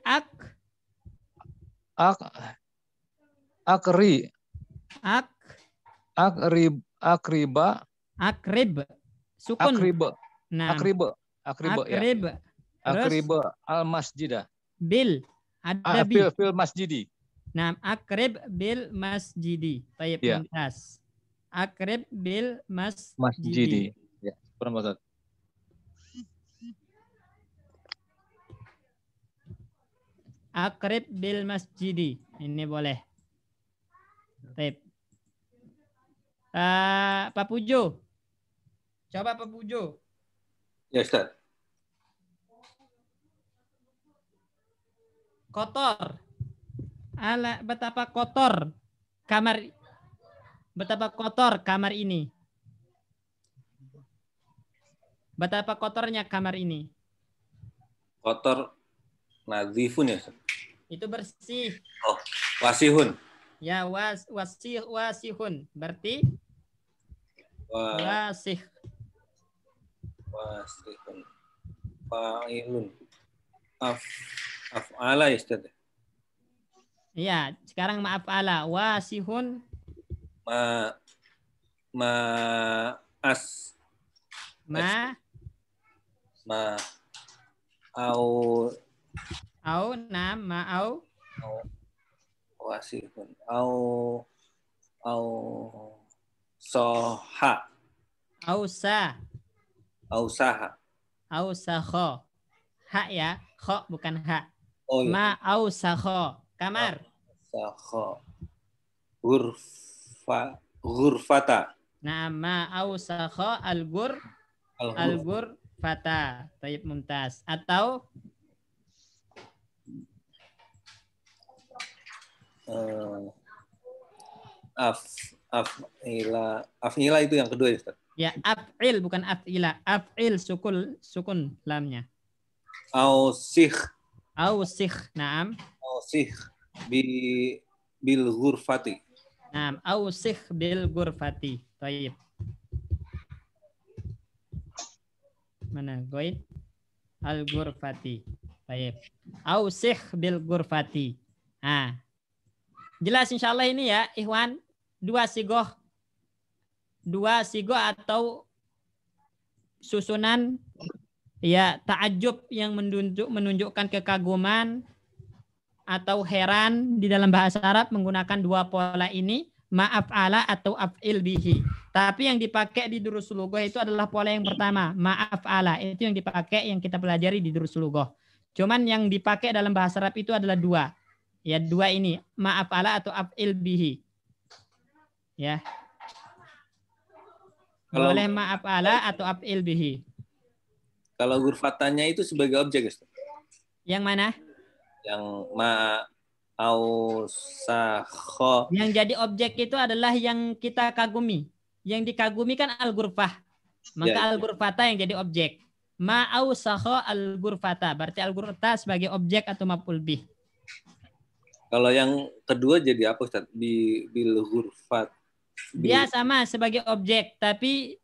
[SPEAKER 1] akrib. Sukun.
[SPEAKER 5] Akrib al-masjidah.
[SPEAKER 1] Bil. Ada bil.
[SPEAKER 5] Fil masjidi.
[SPEAKER 1] Nah, akrib bil masjidi. Tayyib mumtaz. Akrib bil masjidi.
[SPEAKER 5] Ya, Ustaz.
[SPEAKER 1] Akrib bil masjidi. Ini boleh. Tayyib. Pak Pujo. Coba Pak Pujo.
[SPEAKER 4] Ya, Ustaz.
[SPEAKER 1] Kotor. Betapa kotor kamar. Betapa kotor kamar ini. Betapa kotornya kamar ini.
[SPEAKER 4] Kotor nazifun ya, Ustaz.
[SPEAKER 1] Itu bersih.
[SPEAKER 4] Oh, wasihun.
[SPEAKER 1] Ya, wasihun. Berarti wasih.
[SPEAKER 4] Wasihun. Fa'ilun. Af'ala ya, Ustaz.
[SPEAKER 1] Iya, sekarang maaf ala. Wasihun.
[SPEAKER 4] Wasihun. Soha.
[SPEAKER 1] Ausaha. Ha ya, kho bukan ha.
[SPEAKER 4] Oh, iya.
[SPEAKER 1] Ausaha. Kamar.
[SPEAKER 4] Ausaha. Ghurfata.
[SPEAKER 1] Nah, ausaha al-ghurfata. Tayyib mumtaz. Atau
[SPEAKER 4] af'ila itu yang kedua ya, Ustaz.
[SPEAKER 1] ya, af'il bukan af'ila. Af'il sukun lamnya.
[SPEAKER 4] Ausikh.
[SPEAKER 1] Naam.
[SPEAKER 4] Ausikh bil ghurfati.
[SPEAKER 1] Naam, ausikh bil ghurfati. Tayyib. Mana goin? Al ghurfati. Tayyib. Ausikh bil ghurfati. Jelas insyaallah ini ya, ikhwan. 2 sigoh dua sigo atau susunan ya ta'ajub yang menunjukkan kekaguman atau heran di dalam bahasa Arab menggunakan dua pola ini, ma'af'ala atau af'il bihi. Tapi yang dipakai di Durusul Lughah itu adalah pola yang pertama, ma'af'ala. Itu yang dipakai, yang kita pelajari di Durusul Lughah. Cuman yang dipakai dalam bahasa Arab itu adalah dua. Ya, dua ini, ma'af'ala atau af'il bihi. Ya. Boleh ma'af'ala atau af'il bihi.
[SPEAKER 4] Kalau ghurfatanya itu sebagai objek, Ustaz.
[SPEAKER 1] Yang mana?
[SPEAKER 4] Yang ma'ausakho.
[SPEAKER 1] Yang jadi objek itu adalah yang kita kagumi. Yang dikagumi kan al-ghurfah. Maka
[SPEAKER 4] Ya,
[SPEAKER 1] al-ghurfata yang jadi objek. Ma'ausakho al-ghurfata. Berarti al-ghurfata sebagai objek atau maf'ul bih.
[SPEAKER 4] Kalau yang kedua jadi apa, Ustaz? Bil ghurfat.
[SPEAKER 1] Dia sama sebagai objek, tapi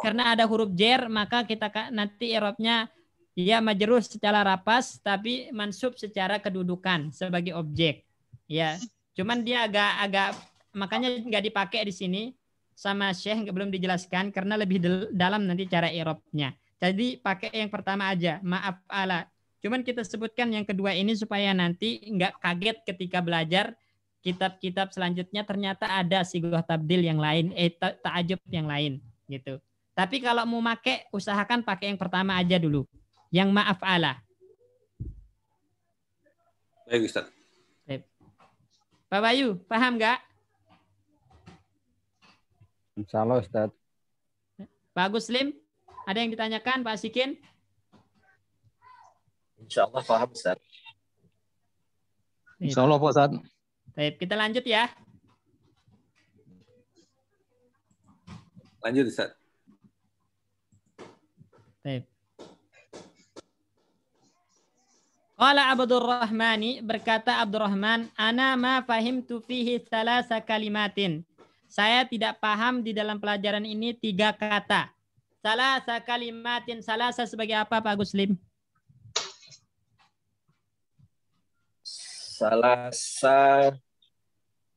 [SPEAKER 1] karena ada huruf jer, maka kita nanti i'rabnya ya majrur secara rapas, tapi mansub secara kedudukan sebagai objek. Ya, cuman dia agak makanya nggak dipakai di sini sama Syekh, belum dijelaskan karena lebih dalam nanti cara i'rabnya. Jadi pakai yang pertama aja, maaf ala. Cuman kita sebutkan yang kedua ini supaya nanti nggak kaget ketika belajar kitab-kitab selanjutnya ternyata ada sighah tabdil yang lain, ta'ajub yang lain gitu. Tapi kalau mau pakai, usahakan pakai yang pertama aja dulu, yang ma'af'ala.
[SPEAKER 4] Baik, Ustaz.
[SPEAKER 1] Pak Bayu, paham nggak?
[SPEAKER 2] Insya Allah, Ustaz.
[SPEAKER 1] Pak Guslim, ada yang ditanyakan, Pak Sikin?
[SPEAKER 3] Insya Allah paham, Ustaz.
[SPEAKER 5] Insya Allah, Pak Ustaz.
[SPEAKER 1] Baik, kita lanjut ya.
[SPEAKER 4] Lanjut, Ustaz.
[SPEAKER 1] Baik. Qala Abdurrahmani, berkata Abdurrahman, ana ma fahimtu fihi thalasa kalimatin. Saya tidak paham di dalam pelajaran ini 3 kata. Thalasa kalimatin, salasa sebagai apa Pak Guslim?
[SPEAKER 3] Salasa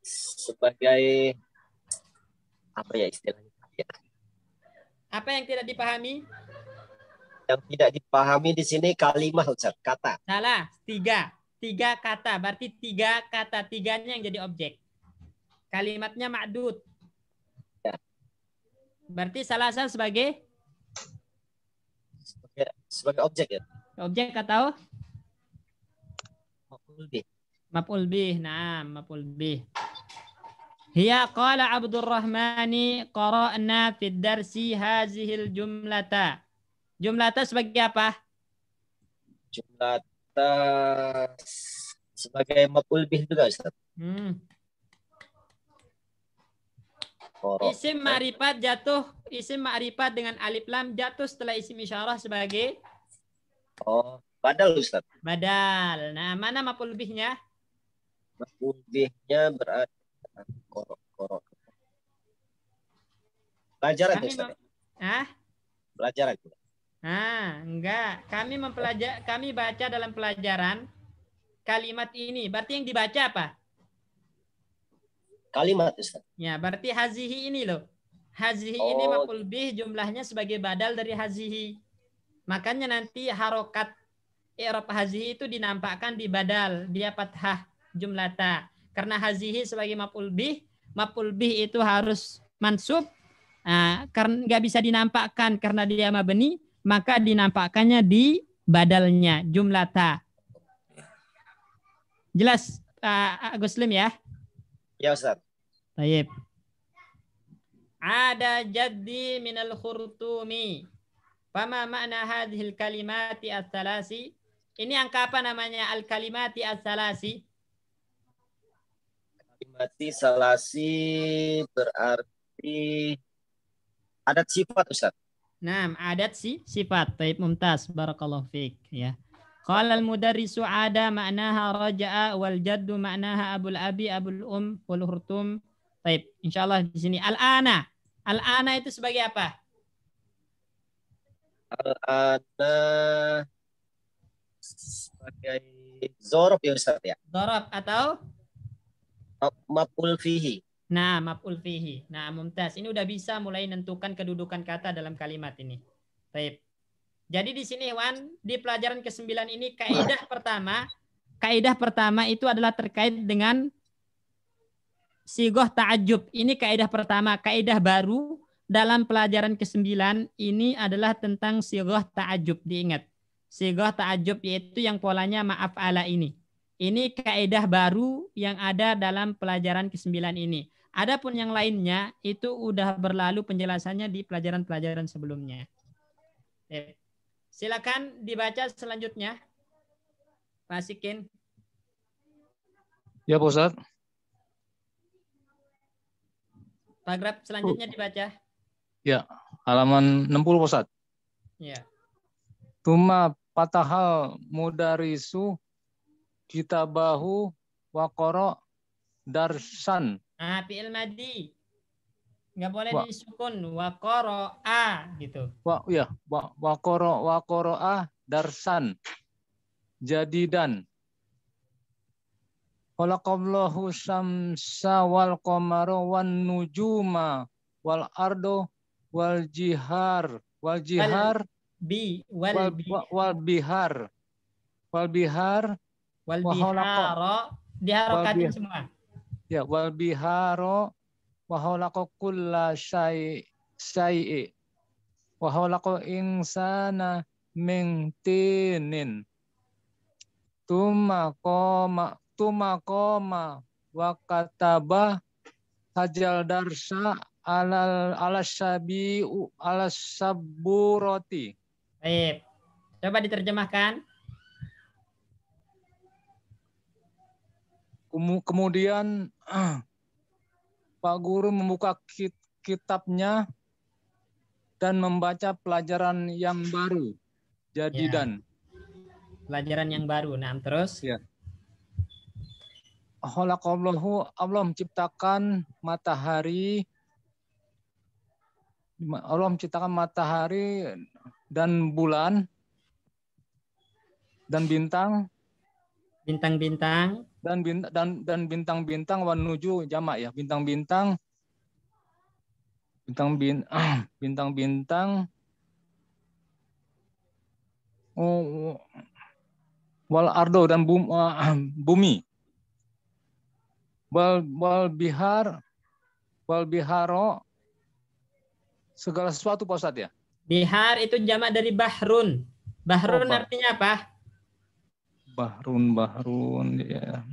[SPEAKER 3] sebagai apa ya istilahnya?
[SPEAKER 1] Apa yang tidak dipahami?
[SPEAKER 3] Yang tidak dipahami di sini kalimat, Ustaz, kata.
[SPEAKER 1] Salah, 3. 3 kata, berarti 3 kata, 3-nya yang jadi objek. Kalimatnya ma'dud.
[SPEAKER 3] Ya.
[SPEAKER 1] Berarti salasa sebagai
[SPEAKER 3] objek ya.
[SPEAKER 1] objek atau
[SPEAKER 3] Maf'ul bih.
[SPEAKER 1] maf'ul bih. Nah, maf'ul bih. Hiya qala Abdurrahmani qara'na fid darsi hazihil jumlata. Jumlata sebagai apa?
[SPEAKER 3] Jumlata sebagai maf'ul bih juga, Ustaz.
[SPEAKER 1] Isim ma'rifat jatuh, isim ma'rifat dengan alif lam jatuh setelah isim isyarah sebagai
[SPEAKER 3] badal, Ustaz.
[SPEAKER 1] Badal. Nah, mana maf'ul bihnya?
[SPEAKER 3] Maf'ul bihnya berada pelajaran, Ustaz. Pelajaran.
[SPEAKER 1] Enggak. Kami baca dalam pelajaran kalimat ini. Berarti yang dibaca apa?
[SPEAKER 3] Kalimat, Ustaz.
[SPEAKER 1] Ya, berarti hazihi ini loh. Hazihi ini maf'ul bih jumlahnya sebagai badal dari hazihi. Makanya nanti harokat i'rab hazihi itu dinampakkan di badal, dia fathah jumlata. Karena hazihi sebagai maf'ul bih itu harus mansub. Nah, karena nggak bisa dinampakkan karena dia mabni, maka dinampakkannya di badalnya jumlata. Jelas Agus Lim ya?
[SPEAKER 3] Ya, Ustaz.
[SPEAKER 1] Baik. Ada jaddi minal khurtumi. Fama makna hadhil kalimati as-salasi? Ini angka apa namanya al-kalimati as-salasi?
[SPEAKER 3] Kalimati salasi berarti adat sifat, Ustaz.
[SPEAKER 1] Nah, adat sifat. Baik, mumtaz. Barakallahu fiik ya. Qala al-mudarrisu ada maknaha raja'a wal jaddu maknaha abul abi abul wal hurtum. Baik, insyaallah di sini al-ana. Al-ana itu sebagai apa?
[SPEAKER 3] Al-ana sebagai zorof ya, Ustaz ya.
[SPEAKER 1] Dzaraf atau
[SPEAKER 3] Maf'ul fihi.
[SPEAKER 1] Nah, maf'ul fihi. Nah, mumtaz. Ini udah bisa mulai nentukan kedudukan kata dalam kalimat ini. Baik. Jadi di sini Wan, di pelajaran ke-9 ini kaidah pertama itu adalah terkait dengan sigoh ta'ajub. Ini kaidah pertama, kaidah baru dalam pelajaran ke-9 ini adalah tentang sigoh ta'ajub. Diingat. Sigoh ta'ajub yaitu yang polanya ma'af ala ini. Ini kaidah baru yang ada dalam pelajaran ke-9 ini. Adapun yang lainnya itu udah berlalu penjelasannya di pelajaran-pelajaran sebelumnya. Silakan dibaca selanjutnya. Pak Sikin.
[SPEAKER 5] Ya Pak Ustaz.
[SPEAKER 1] Paragraf selanjutnya dibaca.
[SPEAKER 5] Ya, halaman 60 Pak Ustaz.
[SPEAKER 1] Ya.
[SPEAKER 5] Tuma patahal mudarisu kitabahu waqara darsan.
[SPEAKER 1] Ah, fi'il madi. Nggak boleh disukun. Waqara'a gitu.
[SPEAKER 5] Waqara'a darsan. Jadidan. Khalaqallahu syamsa wal qamara wan nujuma wal ardo wal bihar wal bihara
[SPEAKER 1] diharokatin semua.
[SPEAKER 5] Ya, wal biharo wa khalaqa kulla syai'i wa khalaqa insana min tinin tuma qama wa kataba hajal darsa ala saburoti.
[SPEAKER 1] Baik. Coba diterjemahkan.
[SPEAKER 5] Kemudian Pak Guru membuka kitabnya dan membaca pelajaran yang baru. Jadidan.
[SPEAKER 1] Pelajaran yang baru. Nah, terus?
[SPEAKER 5] Ya. Khalaqallahu, Allah menciptakan matahari. Allah menciptakan matahari dan bulan dan bintang.
[SPEAKER 1] Bintang-bintang.
[SPEAKER 5] Dan bintang-bintang wan nuju jamak ya, bintang-bintang wal ardo dan bumi wal biharo segala sesuatu Pak Ustadz ya.
[SPEAKER 1] Bihar itu jamak dari bahrun. Bahrun artinya apa?
[SPEAKER 5] Bahrun ya.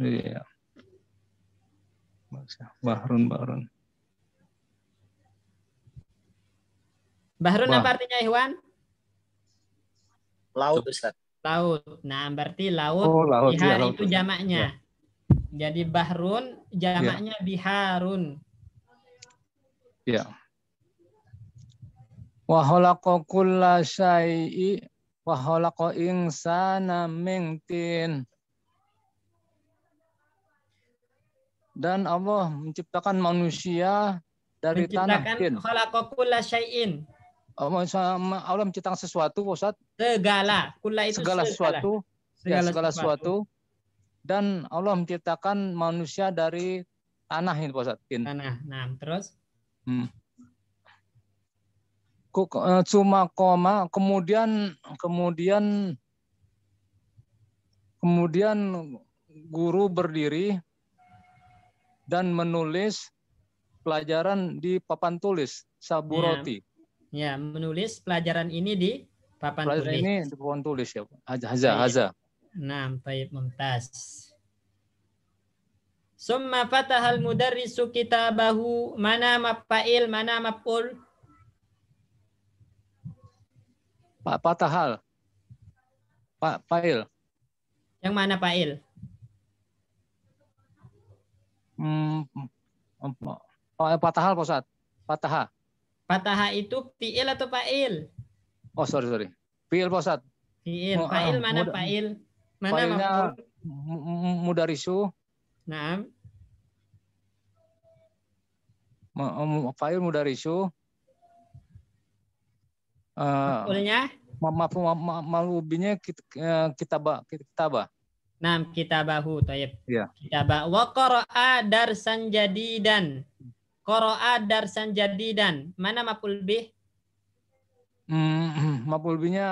[SPEAKER 5] Bahrun.
[SPEAKER 1] Bahrun apa artinya Ikhwan?
[SPEAKER 3] Laut Ustaz.
[SPEAKER 1] Laut. Nah, berarti laut,
[SPEAKER 5] laut
[SPEAKER 1] bihar
[SPEAKER 5] ya,
[SPEAKER 1] itu jamaknya. Ya. Jadi bahrun jamaknya ya. Biharun.
[SPEAKER 5] Ya. Wa khalaqa kulla syai'i wa khalaqa insana min tin. Dan Allah menciptakan manusia dari tanah tin.
[SPEAKER 1] Khalaqa kulla syai'in.
[SPEAKER 5] Allah menciptakan sesuatu, Ustaz.
[SPEAKER 1] Segala, kulla itu
[SPEAKER 5] segala sesuatu. Segala sesuatu. Dan Allah menciptakan manusia dari tanah ini, Ustaz.
[SPEAKER 1] Tanah. Nah, terus?
[SPEAKER 5] Cuma koma kemudian guru berdiri dan menulis pelajaran di papan tulis saburoti.
[SPEAKER 1] Ya, menulis pelajaran ini di papan tulis.
[SPEAKER 5] Ini di papan tulis ya. Haza.
[SPEAKER 1] Nah, baik, mumtaz. Summa fatahal mudarrisu kitabahu, mana maf'il, mana maf'ul?
[SPEAKER 5] Patahal. Fa'il.
[SPEAKER 1] Yang mana fa'il?
[SPEAKER 5] Patahal, Pak Ustaz. Patahah.
[SPEAKER 1] Patahah itu fi'il atau fa'il?
[SPEAKER 5] Oh, sorry. Fi'il, Pak Ustaz.
[SPEAKER 1] Fi'il. Fa'il mana fa'il? Mana maf'ul?
[SPEAKER 5] Mudarisu.
[SPEAKER 1] Naam.
[SPEAKER 5] Fa'il mudarisu.
[SPEAKER 1] Maf'ulnya?
[SPEAKER 5] Malubinya kitabah.
[SPEAKER 1] Nah, kitabahu, tayyib.
[SPEAKER 5] Ya.
[SPEAKER 1] Kitabah. Wa qara'a darsan jadidan. Qara'a darsan jadidan. Mana maf'ul bih?
[SPEAKER 5] Maf'ul bihnya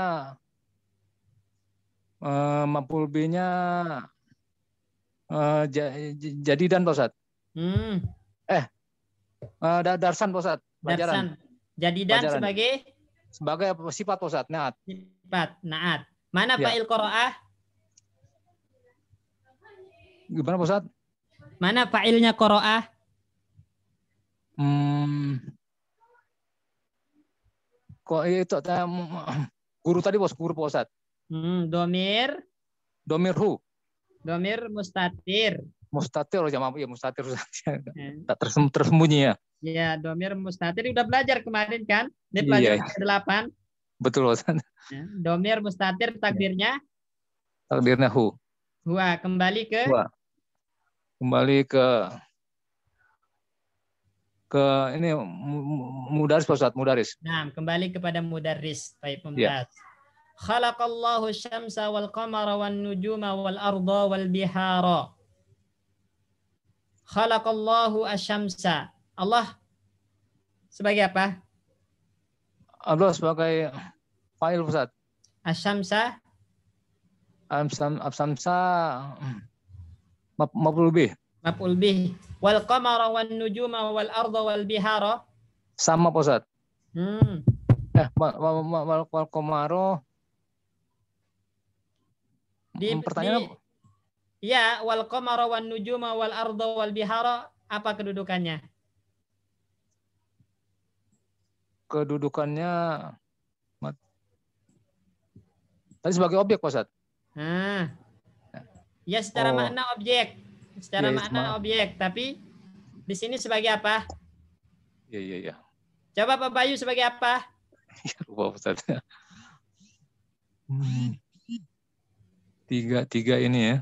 [SPEAKER 5] jadidan Pak Ustaz. Darsan Pak Ustaz.
[SPEAKER 1] Darsan. Jadidan sebagai
[SPEAKER 5] sifat Pak Ustaz. Naat.
[SPEAKER 1] Sifat naat. Mana fa'il qara'a?
[SPEAKER 5] Gimana Pak Ustaz?
[SPEAKER 1] Mana fa'ilnya qara'a?
[SPEAKER 5] Kok itu guru tadi bos, guru Pak Ustaz.
[SPEAKER 1] Domir
[SPEAKER 5] hu.
[SPEAKER 1] Domir mustatir.
[SPEAKER 5] Mustatir mustatir. Tak tersembunyi ya.
[SPEAKER 1] Ya, domir mustatir udah belajar kemarin kan? Di pelajaran ke-8.
[SPEAKER 5] Betul Ustaz.
[SPEAKER 1] Ya, domir mustatir takdirnya
[SPEAKER 5] hu.
[SPEAKER 1] Huwa kembali ke
[SPEAKER 5] ini mudaris Pak Ustaz, mudaris.
[SPEAKER 1] Nah, kembali kepada mudaris. Baik, mumtaz. Khalaqallahu syamsa wal qamara wan nujuma wal arda wal bihara. Khalaqallahu asyamsa. Allah sebagai apa?
[SPEAKER 5] Allah sebagai fa'il Ustaz.
[SPEAKER 1] Asyamsa.
[SPEAKER 5] Asyamsa maf'ul bih.
[SPEAKER 1] Maf'ul bih. Wal qamara wan nujuma wal arda wal bihara.
[SPEAKER 5] Sama Pak Ustaz. Wal qamara. Pertanyaan
[SPEAKER 1] ya, wal qamara wan nujuma wal arda wal bihara, apa kedudukannya?
[SPEAKER 5] Kedudukannya tadi sebagai objek Pak Ustaz.
[SPEAKER 1] Ya secara makna objek. Secara makna objek, tapi di sini sebagai apa?
[SPEAKER 5] Iya.
[SPEAKER 1] Coba Pak Bayu sebagai apa?
[SPEAKER 5] Lupa Ustaz. Tiga ini ya.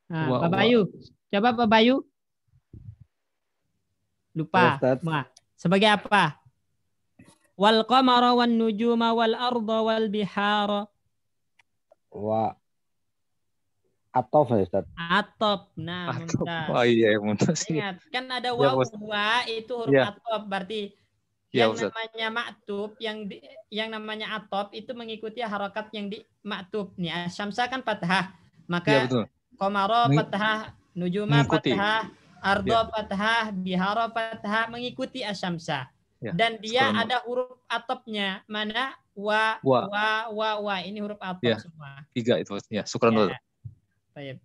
[SPEAKER 1] Pak Bayu. Coba Pak Bayu. Lupa. Wah, sebagai apa? Wal qamara wan nujuma wal arda wal bihara.
[SPEAKER 2] Atof ya Ustaz.
[SPEAKER 1] Atof. Nah, mumtaz.
[SPEAKER 5] Oh iya, mumtaz.
[SPEAKER 1] Ingat, kan ada waw itu huruf atof, berarti yang namanya maktub, yang namanya atof itu mengikuti harokat yang di maktub. Nih, asyamsa kan fathah. Maka qamara fathah, nujuma fathah, ardo fathah, bihara fathah, mengikuti asyamsa. Dan dia ada huruf atopnya. Mana? Wa. Ini huruf atop semua.
[SPEAKER 5] 3 itu ya. Syukran dulu.
[SPEAKER 1] Baik.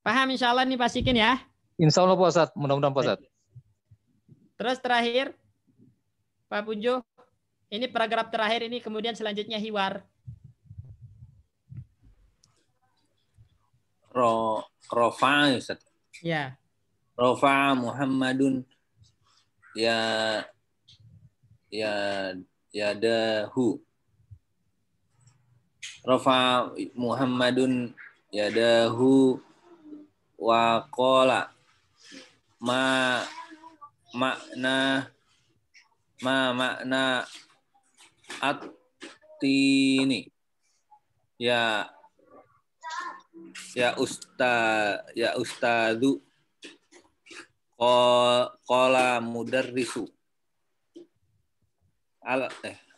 [SPEAKER 1] Paham insya Allah nih Pak Sikin ya?
[SPEAKER 5] Insya Allah Pak Ustaz. Mudah-mudahan Pak Ustaz.
[SPEAKER 1] Terus terakhir Pak Punjo. Ini paragraf terakhir ini, kemudian selanjutnya hiwar.
[SPEAKER 4] Rofa Ustaz.
[SPEAKER 1] Ya.
[SPEAKER 4] Rofa Muhammadun yadahu. Rafa Muhammadun yadahu wa qala ma makna at-tini ya ustadu qala mudarrisu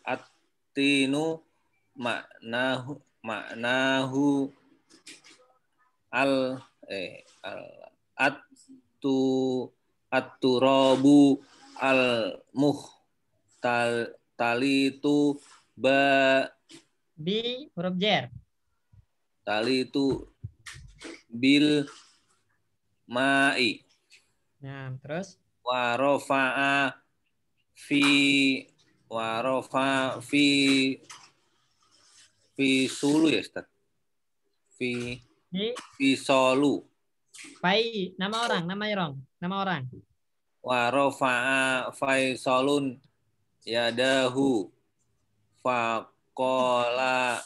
[SPEAKER 4] at-tinu maknahu at-turabu al-muhtalitu
[SPEAKER 1] bi huruf jar.
[SPEAKER 4] Talitu bil ma'i.
[SPEAKER 1] Nah, terus
[SPEAKER 4] Wa rafa'a fi sulu ya Ustaz. Fi solu.
[SPEAKER 1] Pai nama orang.
[SPEAKER 4] Wa rafa'a faisalun yadahu faqala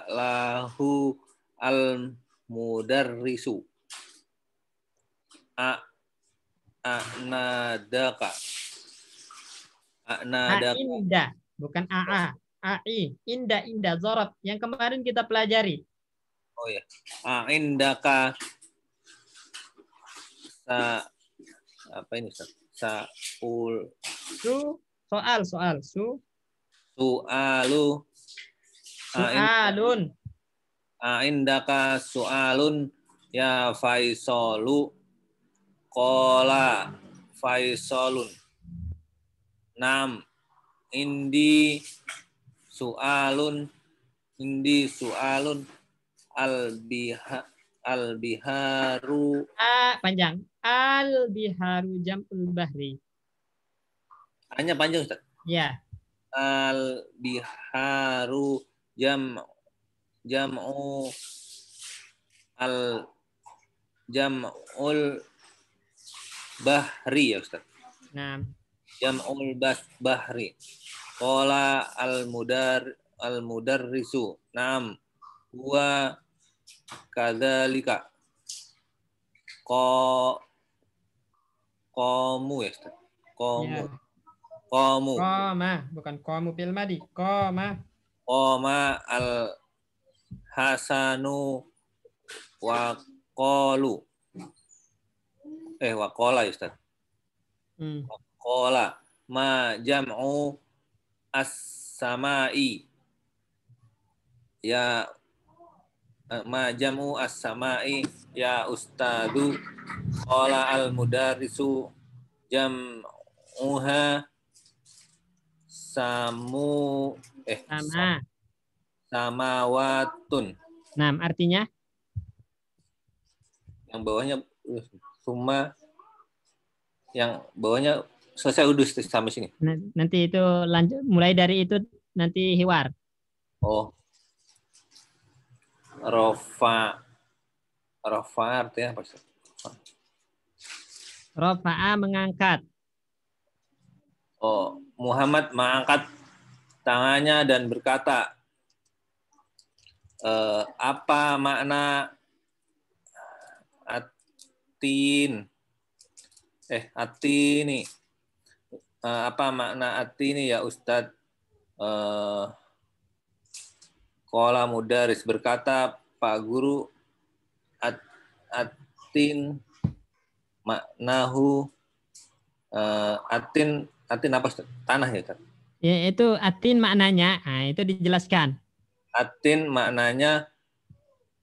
[SPEAKER 4] lahu al mudarrisu a'nadaka
[SPEAKER 1] inda, bukan aa. Ai, inda zorot yang kemarin kita pelajari.
[SPEAKER 4] Oh ya. Indaka apa ini Ustaz? Saul
[SPEAKER 1] Soal.
[SPEAKER 4] su'alu
[SPEAKER 1] Su'alun.
[SPEAKER 4] indaka su'alun ya Faisalu qala Faisalun. Nam indi su'alun al-biharu
[SPEAKER 1] Panjang. Al-biharu jam'ul bahri.
[SPEAKER 4] hanya panjang Ustaz.
[SPEAKER 1] Ya.
[SPEAKER 4] Al-biharu jam'u jam'ul bahri ya Ustaz.
[SPEAKER 1] Nah,
[SPEAKER 4] Jam'ul bahri. Qala al-mudarrisu. Naam. Huwa kadzalika. Qamu ya Ustaz.
[SPEAKER 1] ya.
[SPEAKER 4] Qamu.
[SPEAKER 1] Qama, bukan qamu fil madi. Qama.
[SPEAKER 4] Qama al-hasanu wa qalu. Wa qala ya Ustaz. Qala ma jam'u as-sama'i ya ma jam'u as-sama'i ya ustadu. Qala al-mudarrisu jam'uha samawatun.
[SPEAKER 1] Nah, artinya
[SPEAKER 4] Yang bawahnya summa, yang bawahnya selesai udah sampai sini.
[SPEAKER 1] nanti itu lanjut, mulai dari itu nanti hiwar.
[SPEAKER 4] Oh. Rofa artinya apa?
[SPEAKER 1] Rofa'a mengangkat.
[SPEAKER 4] Oh, Muhammad mengangkat tangannya dan berkata, apa makna atini? Apa makna atini ya Ustadz? Qala mudaris, berkata Pak Guru, atin maknahu atin apa Ustaz? Tanah ya Ustaz?
[SPEAKER 1] Ya, itu atin maknanya. Nah, itu dijelaskan.
[SPEAKER 4] Atin maknanya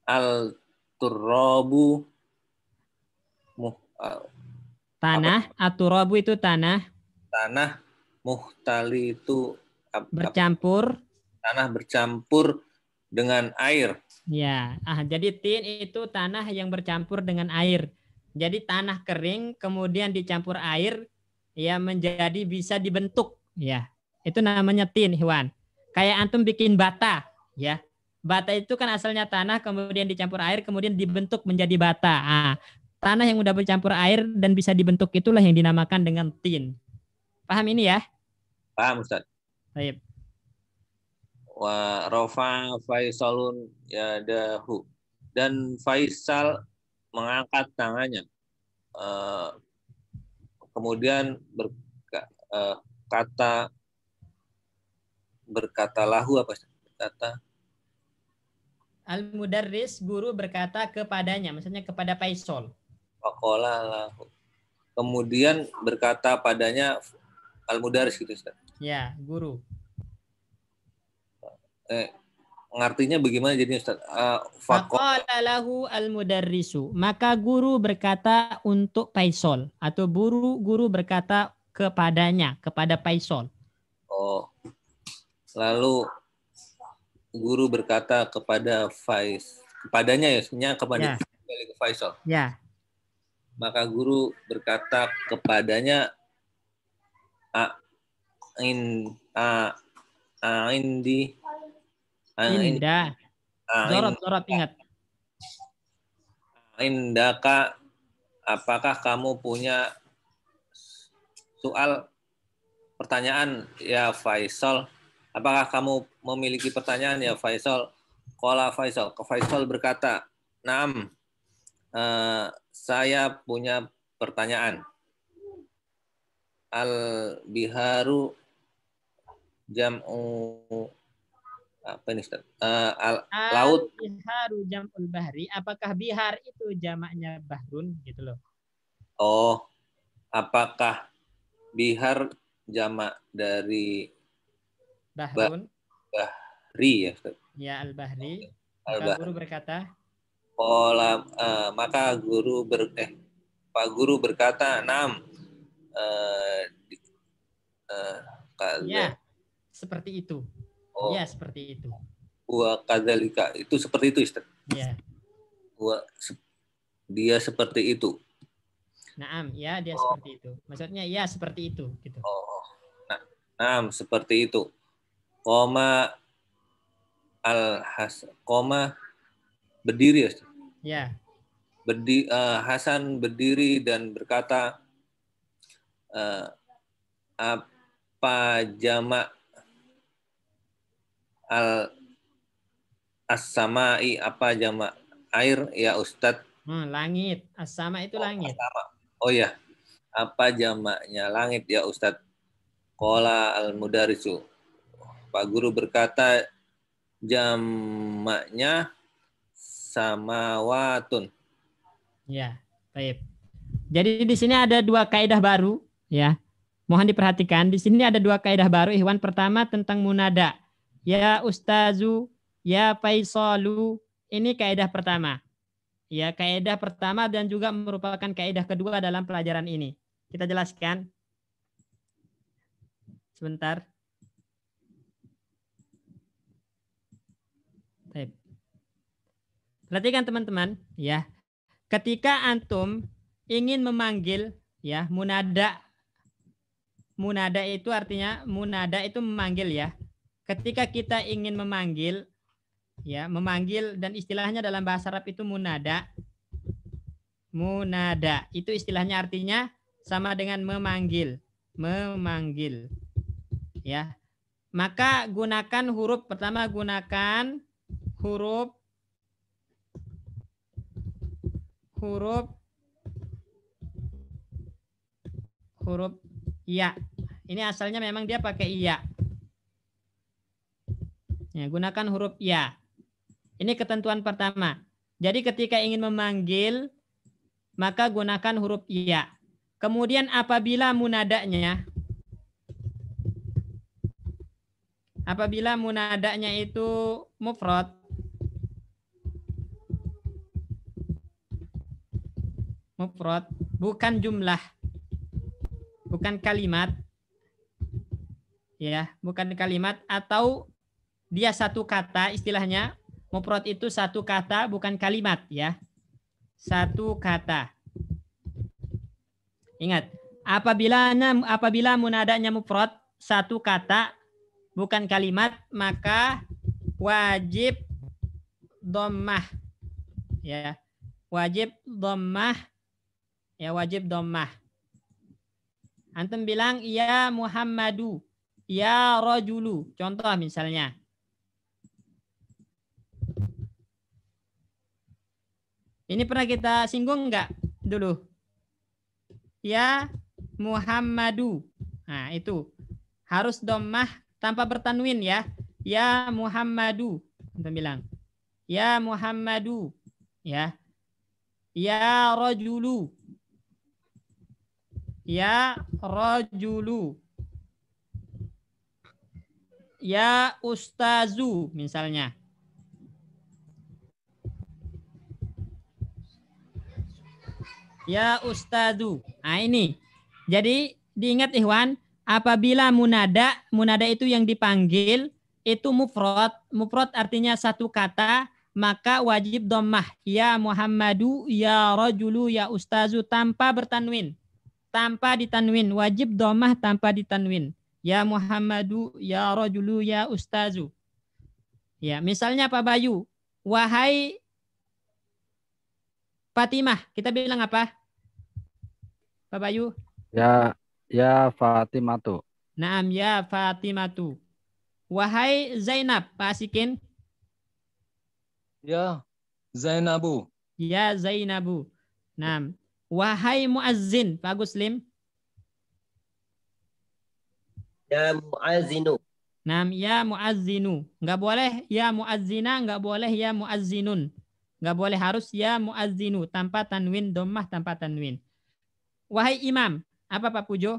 [SPEAKER 4] al-turabu
[SPEAKER 1] tanah, aturabu itu tanah.
[SPEAKER 4] Tanah, muhtali itu
[SPEAKER 1] bercampur.
[SPEAKER 4] Tanah bercampur dengan air.
[SPEAKER 1] Ya, jadi tin itu tanah yang bercampur dengan air. Jadi tanah kering kemudian dicampur air ya menjadi bisa dibentuk ya. Itu namanya tin, Hewan. Kayak antum bikin bata ya. Bata itu kan asalnya tanah kemudian dicampur air kemudian dibentuk menjadi bata. Tanah yang udah bercampur air dan bisa dibentuk itulah yang dinamakan dengan tin. Paham ini ya?
[SPEAKER 4] Paham Ustaz.
[SPEAKER 1] Baik.
[SPEAKER 4] Wa rafa Faisalun yadahu, dan Faisal mengangkat tangannya. Kemudian berkata lahu apa? Berkata
[SPEAKER 1] Al-mudarris, guru berkata kepadanya, maksudnya kepada Faisal.
[SPEAKER 4] Faqala lahu. Kemudian berkata padanya al-mudarris gitu Ustaz.
[SPEAKER 1] Ya, guru.
[SPEAKER 4] Ngartinya bagaimana jadi Ustaz?
[SPEAKER 1] Faqala lahu al-mudarrisu. Maka guru berkata untuk Faisal atau guru berkata kepadanya, kepada Faisal.
[SPEAKER 4] Oh. Lalu guru berkata kepadanya ya, kepada Faisal.
[SPEAKER 1] Ya.
[SPEAKER 4] Maka guru berkata kepadanya
[SPEAKER 1] Indah. Zorot ingat.
[SPEAKER 4] Indaka, apakah kamu punya pertanyaan ya Faisal? Apakah kamu memiliki pertanyaan ya Faisal? Qala Faisal. Faisal berkata, "Naam, saya punya pertanyaan. Al-biharu jam'u apa ini Ustaz? Laut.
[SPEAKER 1] Al-biharu jam'ul bahri. Apakah bihar itu jamaknya bahrun gitu loh?
[SPEAKER 4] Oh, apakah bihar jamak dari
[SPEAKER 1] Bahrun.
[SPEAKER 4] bahri ya? Ustaz?
[SPEAKER 1] Ya, al-bahri. Maka
[SPEAKER 4] Al-bahri.
[SPEAKER 1] guru berkata,
[SPEAKER 4] Maka Pak Guru berkata, "Naam."
[SPEAKER 1] Ya, seperti itu.
[SPEAKER 4] Oh,
[SPEAKER 1] Ya, seperti itu.
[SPEAKER 4] Wa kadzalika. Itu seperti itu, Ustaz.
[SPEAKER 1] Ya.
[SPEAKER 4] Dia seperti itu.
[SPEAKER 1] Naam, ya dia seperti itu. Maksudnya ya seperti itu gitu.
[SPEAKER 4] Oh. Naam, seperti itu. Koma koma berdiri, Ustaz.
[SPEAKER 1] Ya.
[SPEAKER 4] Hasan berdiri dan berkata, apa jamak as-samai, apa jamak air ya Ustadz?
[SPEAKER 1] Langit. As-sama itu langit.
[SPEAKER 4] As-sama. Oh ya, apa jamaknya langit ya Ustadz? Qala al-mudarisu. Pak Guru berkata jamaknya samawatun.
[SPEAKER 1] Ya, baik. Jadi di sini ada dua kaidah baru, ya. Mohon diperhatikan. Di sini ada dua kaidah baru. Ikhwan, pertama tentang munada. Ya Ustazu, ya Faisalu. Ini kaidah pertama. Ya, kaidah pertama dan juga merupakan kaidah kedua dalam pelajaran ini. Kita jelaskan. Sebentar. Baik. Perhatikan teman-teman, ya. Ketika antum ingin memanggil, ya, munada itu artinya munada itu memanggil, ya. Ketika kita ingin memanggil, ya, memanggil, dan istilahnya dalam bahasa Arab itu munada. Munada itu istilahnya artinya sama dengan memanggil, ya. Maka gunakan huruf pertama, gunakan huruf ya. Ini asalnya memang dia pakai ya. Ya, gunakan huruf ya. Ini ketentuan pertama. Jadi ketika ingin memanggil, maka gunakan huruf ya. Kemudian apabila munadanya itu mufrad, bukan jumlah, bukan kalimat, ya, bukan kalimat, atau dia satu kata, istilahnya mufrad itu satu kata, bukan kalimat, ya, satu kata. Ingat, apabila munadanya mufrad, satu kata, bukan kalimat, maka wajib dhammah, ya, wajib dhammah. Ya, wajib dhammah. Antum bilang ya Muhammadu, ya rajulu. Contoh misalnya. Ini pernah kita singgung enggak dulu? Ya Muhammadu. Nah, itu harus dhammah tanpa bertanwin, ya. Ya Muhammadu. Antum bilang ya Muhammadu, ya. Ya rajulu. Ya rajulu. Ya ustazu misalnya. Ya ustazu. Nah, ini. Jadi diingat ikhwan, apabila munada itu yang dipanggil itu mufrad. Mufrad artinya satu kata, maka wajib dhammah. Ya Muhammadu, ya rajulu, ya ustazu tanpa bertanwin. Tanpa ditanwin, wajib dhammah tanpa ditanwin. Ya Muhammadu, ya rajulu, ya ustazu. Ya, misalnya Pak Bayu, wahai Fatimah, kita bilang apa? Pak Bayu?
[SPEAKER 2] Ya Fatimatu.
[SPEAKER 1] Naam, ya Fatimatu. Wahai Zainab, Pak Asikin?
[SPEAKER 5] Ya Zainabu.
[SPEAKER 1] Ya Zainabu. Naam. Wahai muazzin, Pak Guslim?
[SPEAKER 3] Ya muazzinu.
[SPEAKER 1] Naam, ya muazzinu. Enggak boleh ya muazzina, enggak boleh ya muazzinun. Enggak boleh, harus ya muazzinu tanpa tanwin, dhammah tanpa tanwin. Wahai imam. Apa Pak Pujo?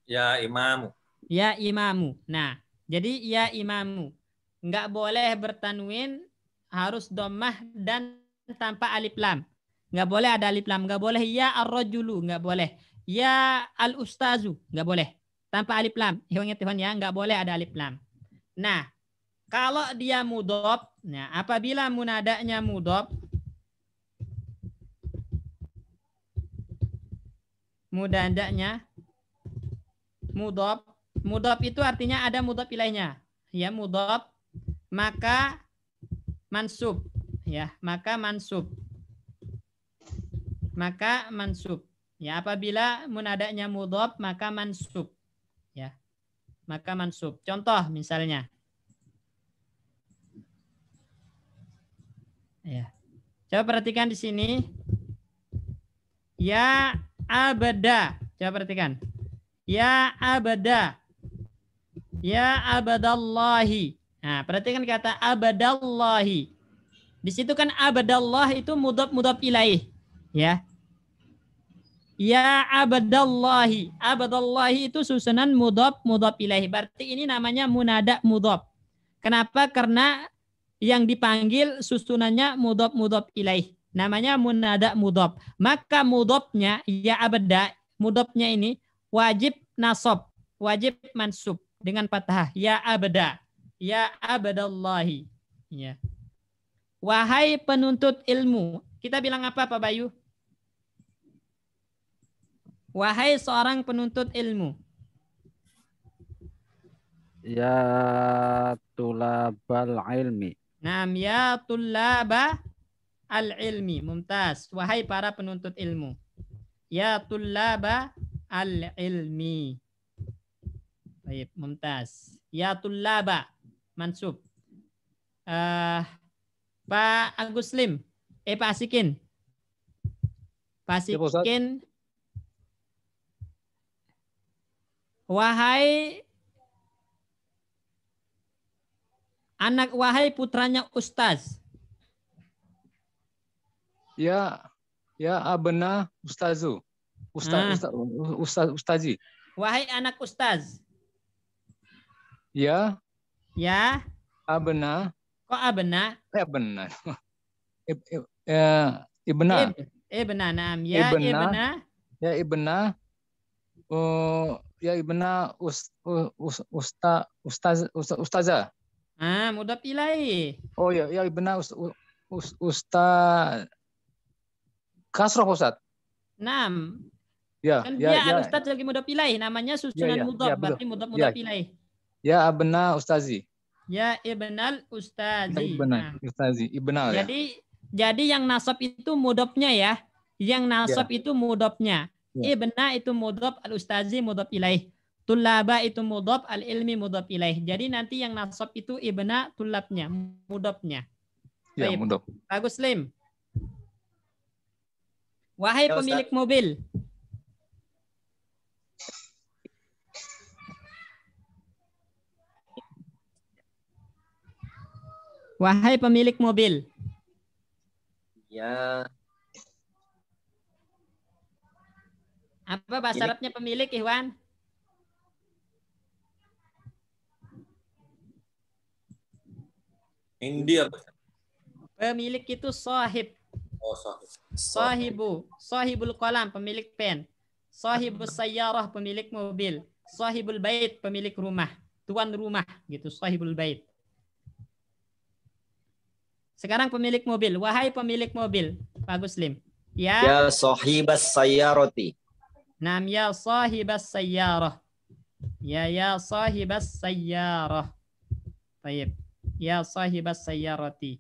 [SPEAKER 4] Ya imamu.
[SPEAKER 1] Ya imamu. Nah, jadi ya imamu. Nggak boleh bertanwin, harus dhammah dan tanpa alif lam. Nggak boleh ada alif lam. Nggak boleh ya ar-rajulu. Nggak boleh. Ya al-ustazu. Nggak boleh. Tanpa alif lam. Ingat ya, nggak boleh ada alif lam. Nah, kalau dia mudhof, nah apabila munadanya mudhof, mudhof itu artinya ada mudhof ilaihnya. Ya, mudhof maka mansub, ya, maka mansub. Ya, apabila munadanya mudhof maka mansub. Ya. Maka mansub. Contoh misalnya. Ya. Coba perhatikan di sini. Ya abada. Coba perhatikan. Ya abada. Ya abadallahi. Nah, perhatikan kata abadallahi. Di situ kan abadallah itu mudhaf ilaih. Ya. Ya abadallahi. Abadallahi itu susunan mudhaf ilaih. Berarti ini namanya munada mudhaf. Kenapa? Karena yang dipanggil susunannya mudhaf ilaih. Namanya munada mudhaf. Maka mudhafnya ya abada, mudhafnya ini wajib nasab, wajib mansub dengan fathah. Ya abada. Ya abadallahi. Ya. Wahai penuntut ilmu. Kita bilang apa Pak Bayu? Wahai seorang penuntut ilmu.
[SPEAKER 2] Ya tulabal ilmi.
[SPEAKER 1] Naam ya tulaba al-ilmi. Mumtaz. Wahai para penuntut ilmu. Ya tulaba al-ilmi. Baik, mumtaz. Ya tulaba. Mansub. Pak Agus Lim. Pak Asikin. Pak Asikin. Wahai putranya Ustaz.
[SPEAKER 5] Ya abna ustazu. Ustazi.
[SPEAKER 1] Wahai anak Ustaz.
[SPEAKER 5] Ya
[SPEAKER 1] Kok
[SPEAKER 5] abna.
[SPEAKER 1] abna?
[SPEAKER 5] Benar.
[SPEAKER 1] Ibna. Naam. Ya ibna.
[SPEAKER 5] Ya ibna. Ya ibna ustazah.
[SPEAKER 1] Mudhaf ilaih.
[SPEAKER 5] Oh ya ibna ustaz kasroh Ustaz.
[SPEAKER 1] Naam.
[SPEAKER 5] Ya,
[SPEAKER 1] kan dia ustaz lagi mudhaf ilaih, namanya susunan mudhaf, berarti mudhaf ilaih.
[SPEAKER 5] Ya abna ustazi.
[SPEAKER 1] Ya ibnal ustazi.
[SPEAKER 5] Ustazi. Ibnal ya.
[SPEAKER 1] Jadi yang nasab itu mudhafnya ya. Yang nasab itu mudhafnya. Ya. Ibna itu mudhaf, al-ustazi mudhaf ilaih. Tulaba itu mudhaf, al-ilmi mudhaf ilaih. Jadi nanti yang nasab itu ibna tulabnya, mudhafnya.
[SPEAKER 5] Ya, mudhaf.
[SPEAKER 1] Bagus Lim. Wahai pemilik mobil. Wahai pemilik mobil.
[SPEAKER 3] Ya.
[SPEAKER 1] Apa bahasa Arabnya pemilik, Iwan?
[SPEAKER 4] India.
[SPEAKER 1] Pemilik itu sahib.
[SPEAKER 4] Oh, sahib.
[SPEAKER 1] Sahibul qalam, pemilik pen. Sahibus sayyarah, pemilik mobil. Sahibul bait, pemilik rumah. Tuan rumah, gitu. Sahibul bait. Sekarang pemilik mobil. Wahai pemilik mobil, Pak Muslim.
[SPEAKER 3] Ya sahibas sayyarati.
[SPEAKER 1] Nam ya sahibas sayyarah. Ya sahibas sayyarah. Baik. Ya sahibas sayyarati.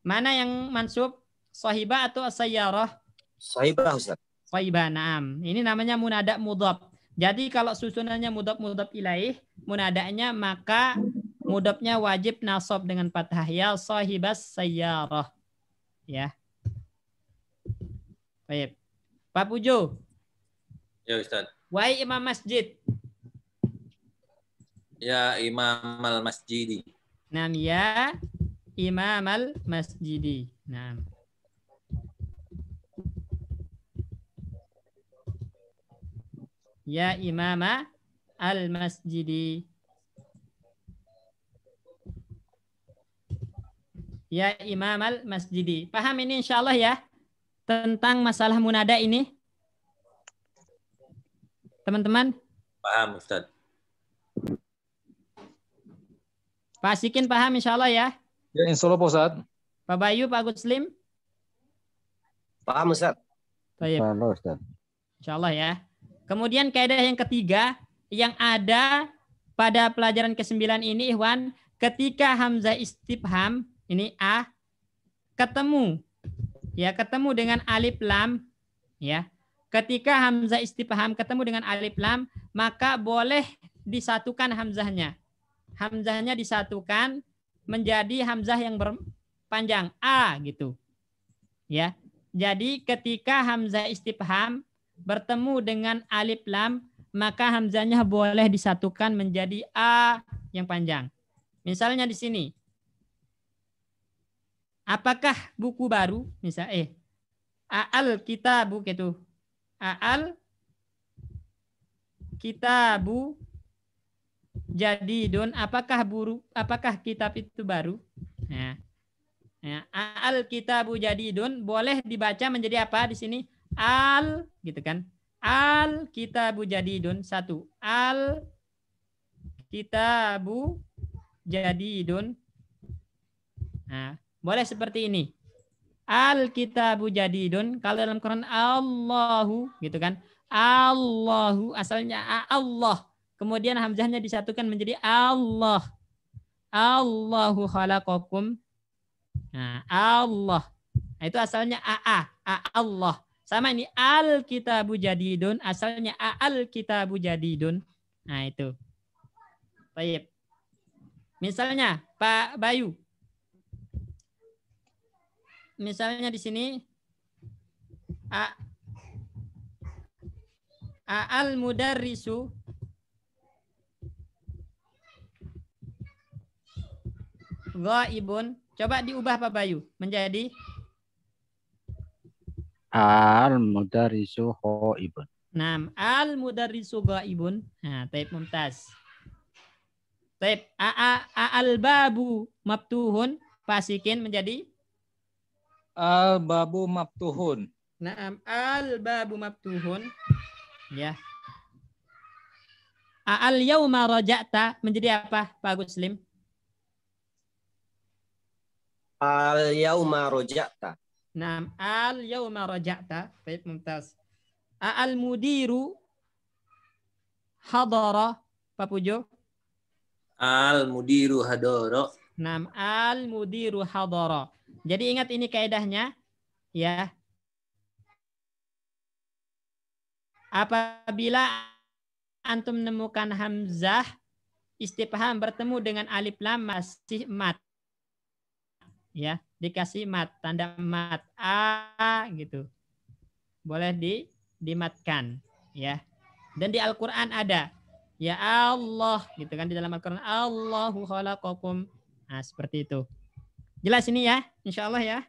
[SPEAKER 1] Mana yang mansub? Sahibah atau sayyarah?
[SPEAKER 3] Sahibah Ustaz.
[SPEAKER 1] Sahibah, na'am. Ini namanya munada mudhaf. Jadi kalau susunannya mudhaf ilaih, munadanya maka mudhafnya wajib nasab dengan fathah. Ya sahibas sayyarah. Ya. Baik. Pak Pujo.
[SPEAKER 4] Ya Ustaz.
[SPEAKER 1] Wahai imam masjid.
[SPEAKER 4] Ya imam al-masjidi.
[SPEAKER 1] Nam ya imam al-masjidi. Nam. Ya imama al-masjidi. Ya imam al-masjidi. Paham ini insya Allah ya? Tentang masalah munada ini? Teman-teman?
[SPEAKER 4] Paham, Ustaz.
[SPEAKER 1] Pak Sikin paham insya Allah ya?
[SPEAKER 5] Ya, insya Allah Pak Ustaz.
[SPEAKER 1] Pak Bayu, Pak Guslim?
[SPEAKER 3] Paham Ustaz?
[SPEAKER 1] Baik. Insya Allah ya. Kemudian kaidah yang ketiga yang ada pada pelajaran ke-9 ini, Ikhwan, ketika hamzah istifham ini a ketemu dengan alif lam ya. Ketika hamzah istifham ketemu dengan alif lam, maka boleh disatukan hamzahnya. Hamzahnya disatukan menjadi hamzah yang berpanjang a gitu. Ya. Jadi ketika hamzah istifham bertemu dengan alif lam, maka hamzahnya boleh disatukan menjadi a yang panjang. Misalnya di sini. Apakah buku baru? Misal al kitabu gitu. Al kitabu jadidun, apakah kitab itu baru? Nah, al kitabu jadidun boleh dibaca menjadi apa di sini? Al gitu kan? Al kitabu jadidun, satu. Al kitabu jadidun. Nah, boleh seperti ini. Al kitabu jadidun. Kalau dalam Quran Allahu gitu kan? Allahu asalnya Allah. Kemudian hamzahnya disatukan menjadi Allah. Allahu khalaqakum. Nah, Allah. Nah, itu asalnya Allah. Sama ini al kitabu jadidun, asalnya al kitabu jadidun. Nah, itu. Baik. Misalnya Pak Bayu. Misalnya di sini al mudarrisu ghaibun. Coba diubah Pak Bayu menjadi
[SPEAKER 2] al mudarrisu ghaibun.
[SPEAKER 1] Nah, al mudarrisu ghaibun. Nah, taib mumtaz. Taib al babu maftuhun, pasikin menjadi
[SPEAKER 5] Al babu maftuhun.
[SPEAKER 1] Nah, al babu maftuhun. Ya. Al yauma raja'ta menjadi apa Pak Guslim?
[SPEAKER 3] Al yauma raja'ta.
[SPEAKER 1] Nah, al yauma raja'ta. Baik, mumtaz. Al mudiru hadara, Pak Pujo.
[SPEAKER 4] Al mudiru hadara.
[SPEAKER 1] Nah, al mudiru hadara. Jadi ingat ini kaidahnya ya. Apabila antum menemukan hamzah istifham bertemu dengan alif lam masih mat. Ya, dikasih mat, tanda mat a gitu. Boleh dimatkan ya. Dan di Al-Qur'an ada ya Allah gitu kan, di dalam Al-Qur'an Allahu khalaqakum. Nah, seperti itu. Jelas ini ya, insya Allah ya.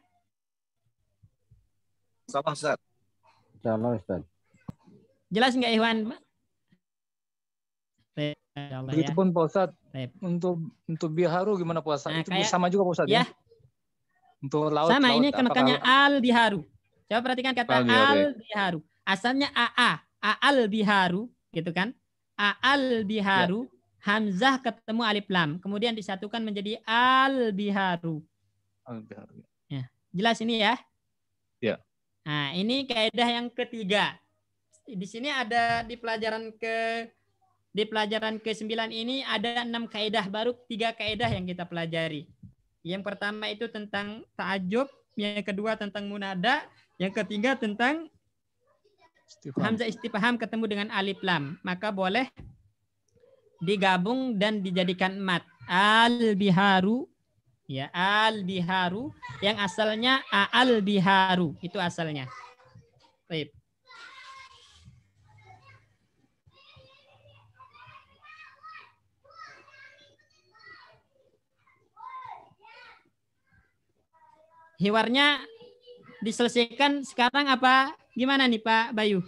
[SPEAKER 3] Salah Ustaz.
[SPEAKER 2] Insyaallah Ustaz.
[SPEAKER 1] Jelas nggak Ikhwan?
[SPEAKER 5] Begitupun Pak Ustaz. Untuk biharu gimana Pak Ustaz?
[SPEAKER 1] Nah,
[SPEAKER 5] itu sama juga Pak Ustaz ya? Untuk laut.
[SPEAKER 1] Sama,
[SPEAKER 5] laut,
[SPEAKER 1] ini kenakannya al biharu. Coba perhatikan kata al biharu. Asalnya al biharu gitu kan? Al biharu, hamzah ketemu alif lam, kemudian disatukan menjadi al biharu. Ya, jelas ini ya?
[SPEAKER 5] Ya.
[SPEAKER 1] Nah, ini kaidah yang ketiga. Di sini ada di pelajaran ke-9 ini ada 6 kaidah baru, 3 kaidah yang kita pelajari. Yang pertama itu tentang ta'ajub, yang kedua tentang munada, yang ketiga tentang hamzah istifham ketemu dengan alif lam. Maka boleh digabung dan dijadikan mat. Al biharu. Ya, al biharu yang asalnya al biharu, itu asalnya. Baik. Hiwarnya diselesaikan sekarang apa gimana nih Pak Bayu?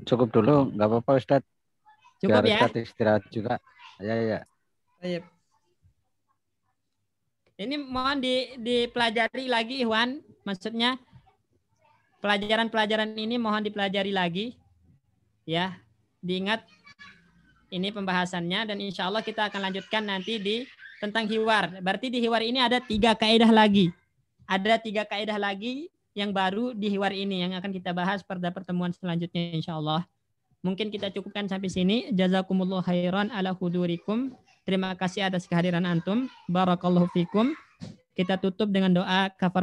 [SPEAKER 2] cukup dulu, nggak apa-apa Ustadz.
[SPEAKER 1] Cukup
[SPEAKER 2] Biar
[SPEAKER 1] ya?
[SPEAKER 2] Ustadz istirahat juga. Ya.
[SPEAKER 1] Baik. Ini mohon dipelajari lagi, Iwan. Maksudnya pelajaran-pelajaran ini mohon dipelajari lagi. Ya, diingat ini pembahasannya dan insya Allah kita akan lanjutkan nanti tentang hiwar. Berarti di hiwar ini ada 3 kaidah lagi. Ada 3 kaidah lagi yang baru di hiwar ini yang akan kita bahas pada pertemuan selanjutnya insya Allah. Mungkin kita cukupkan sampai sini. Jazakumullah khairan ala hudurikum. Terima kasih atas kehadiran antum. Barakallahu fikum. Kita tutup dengan doa kafar.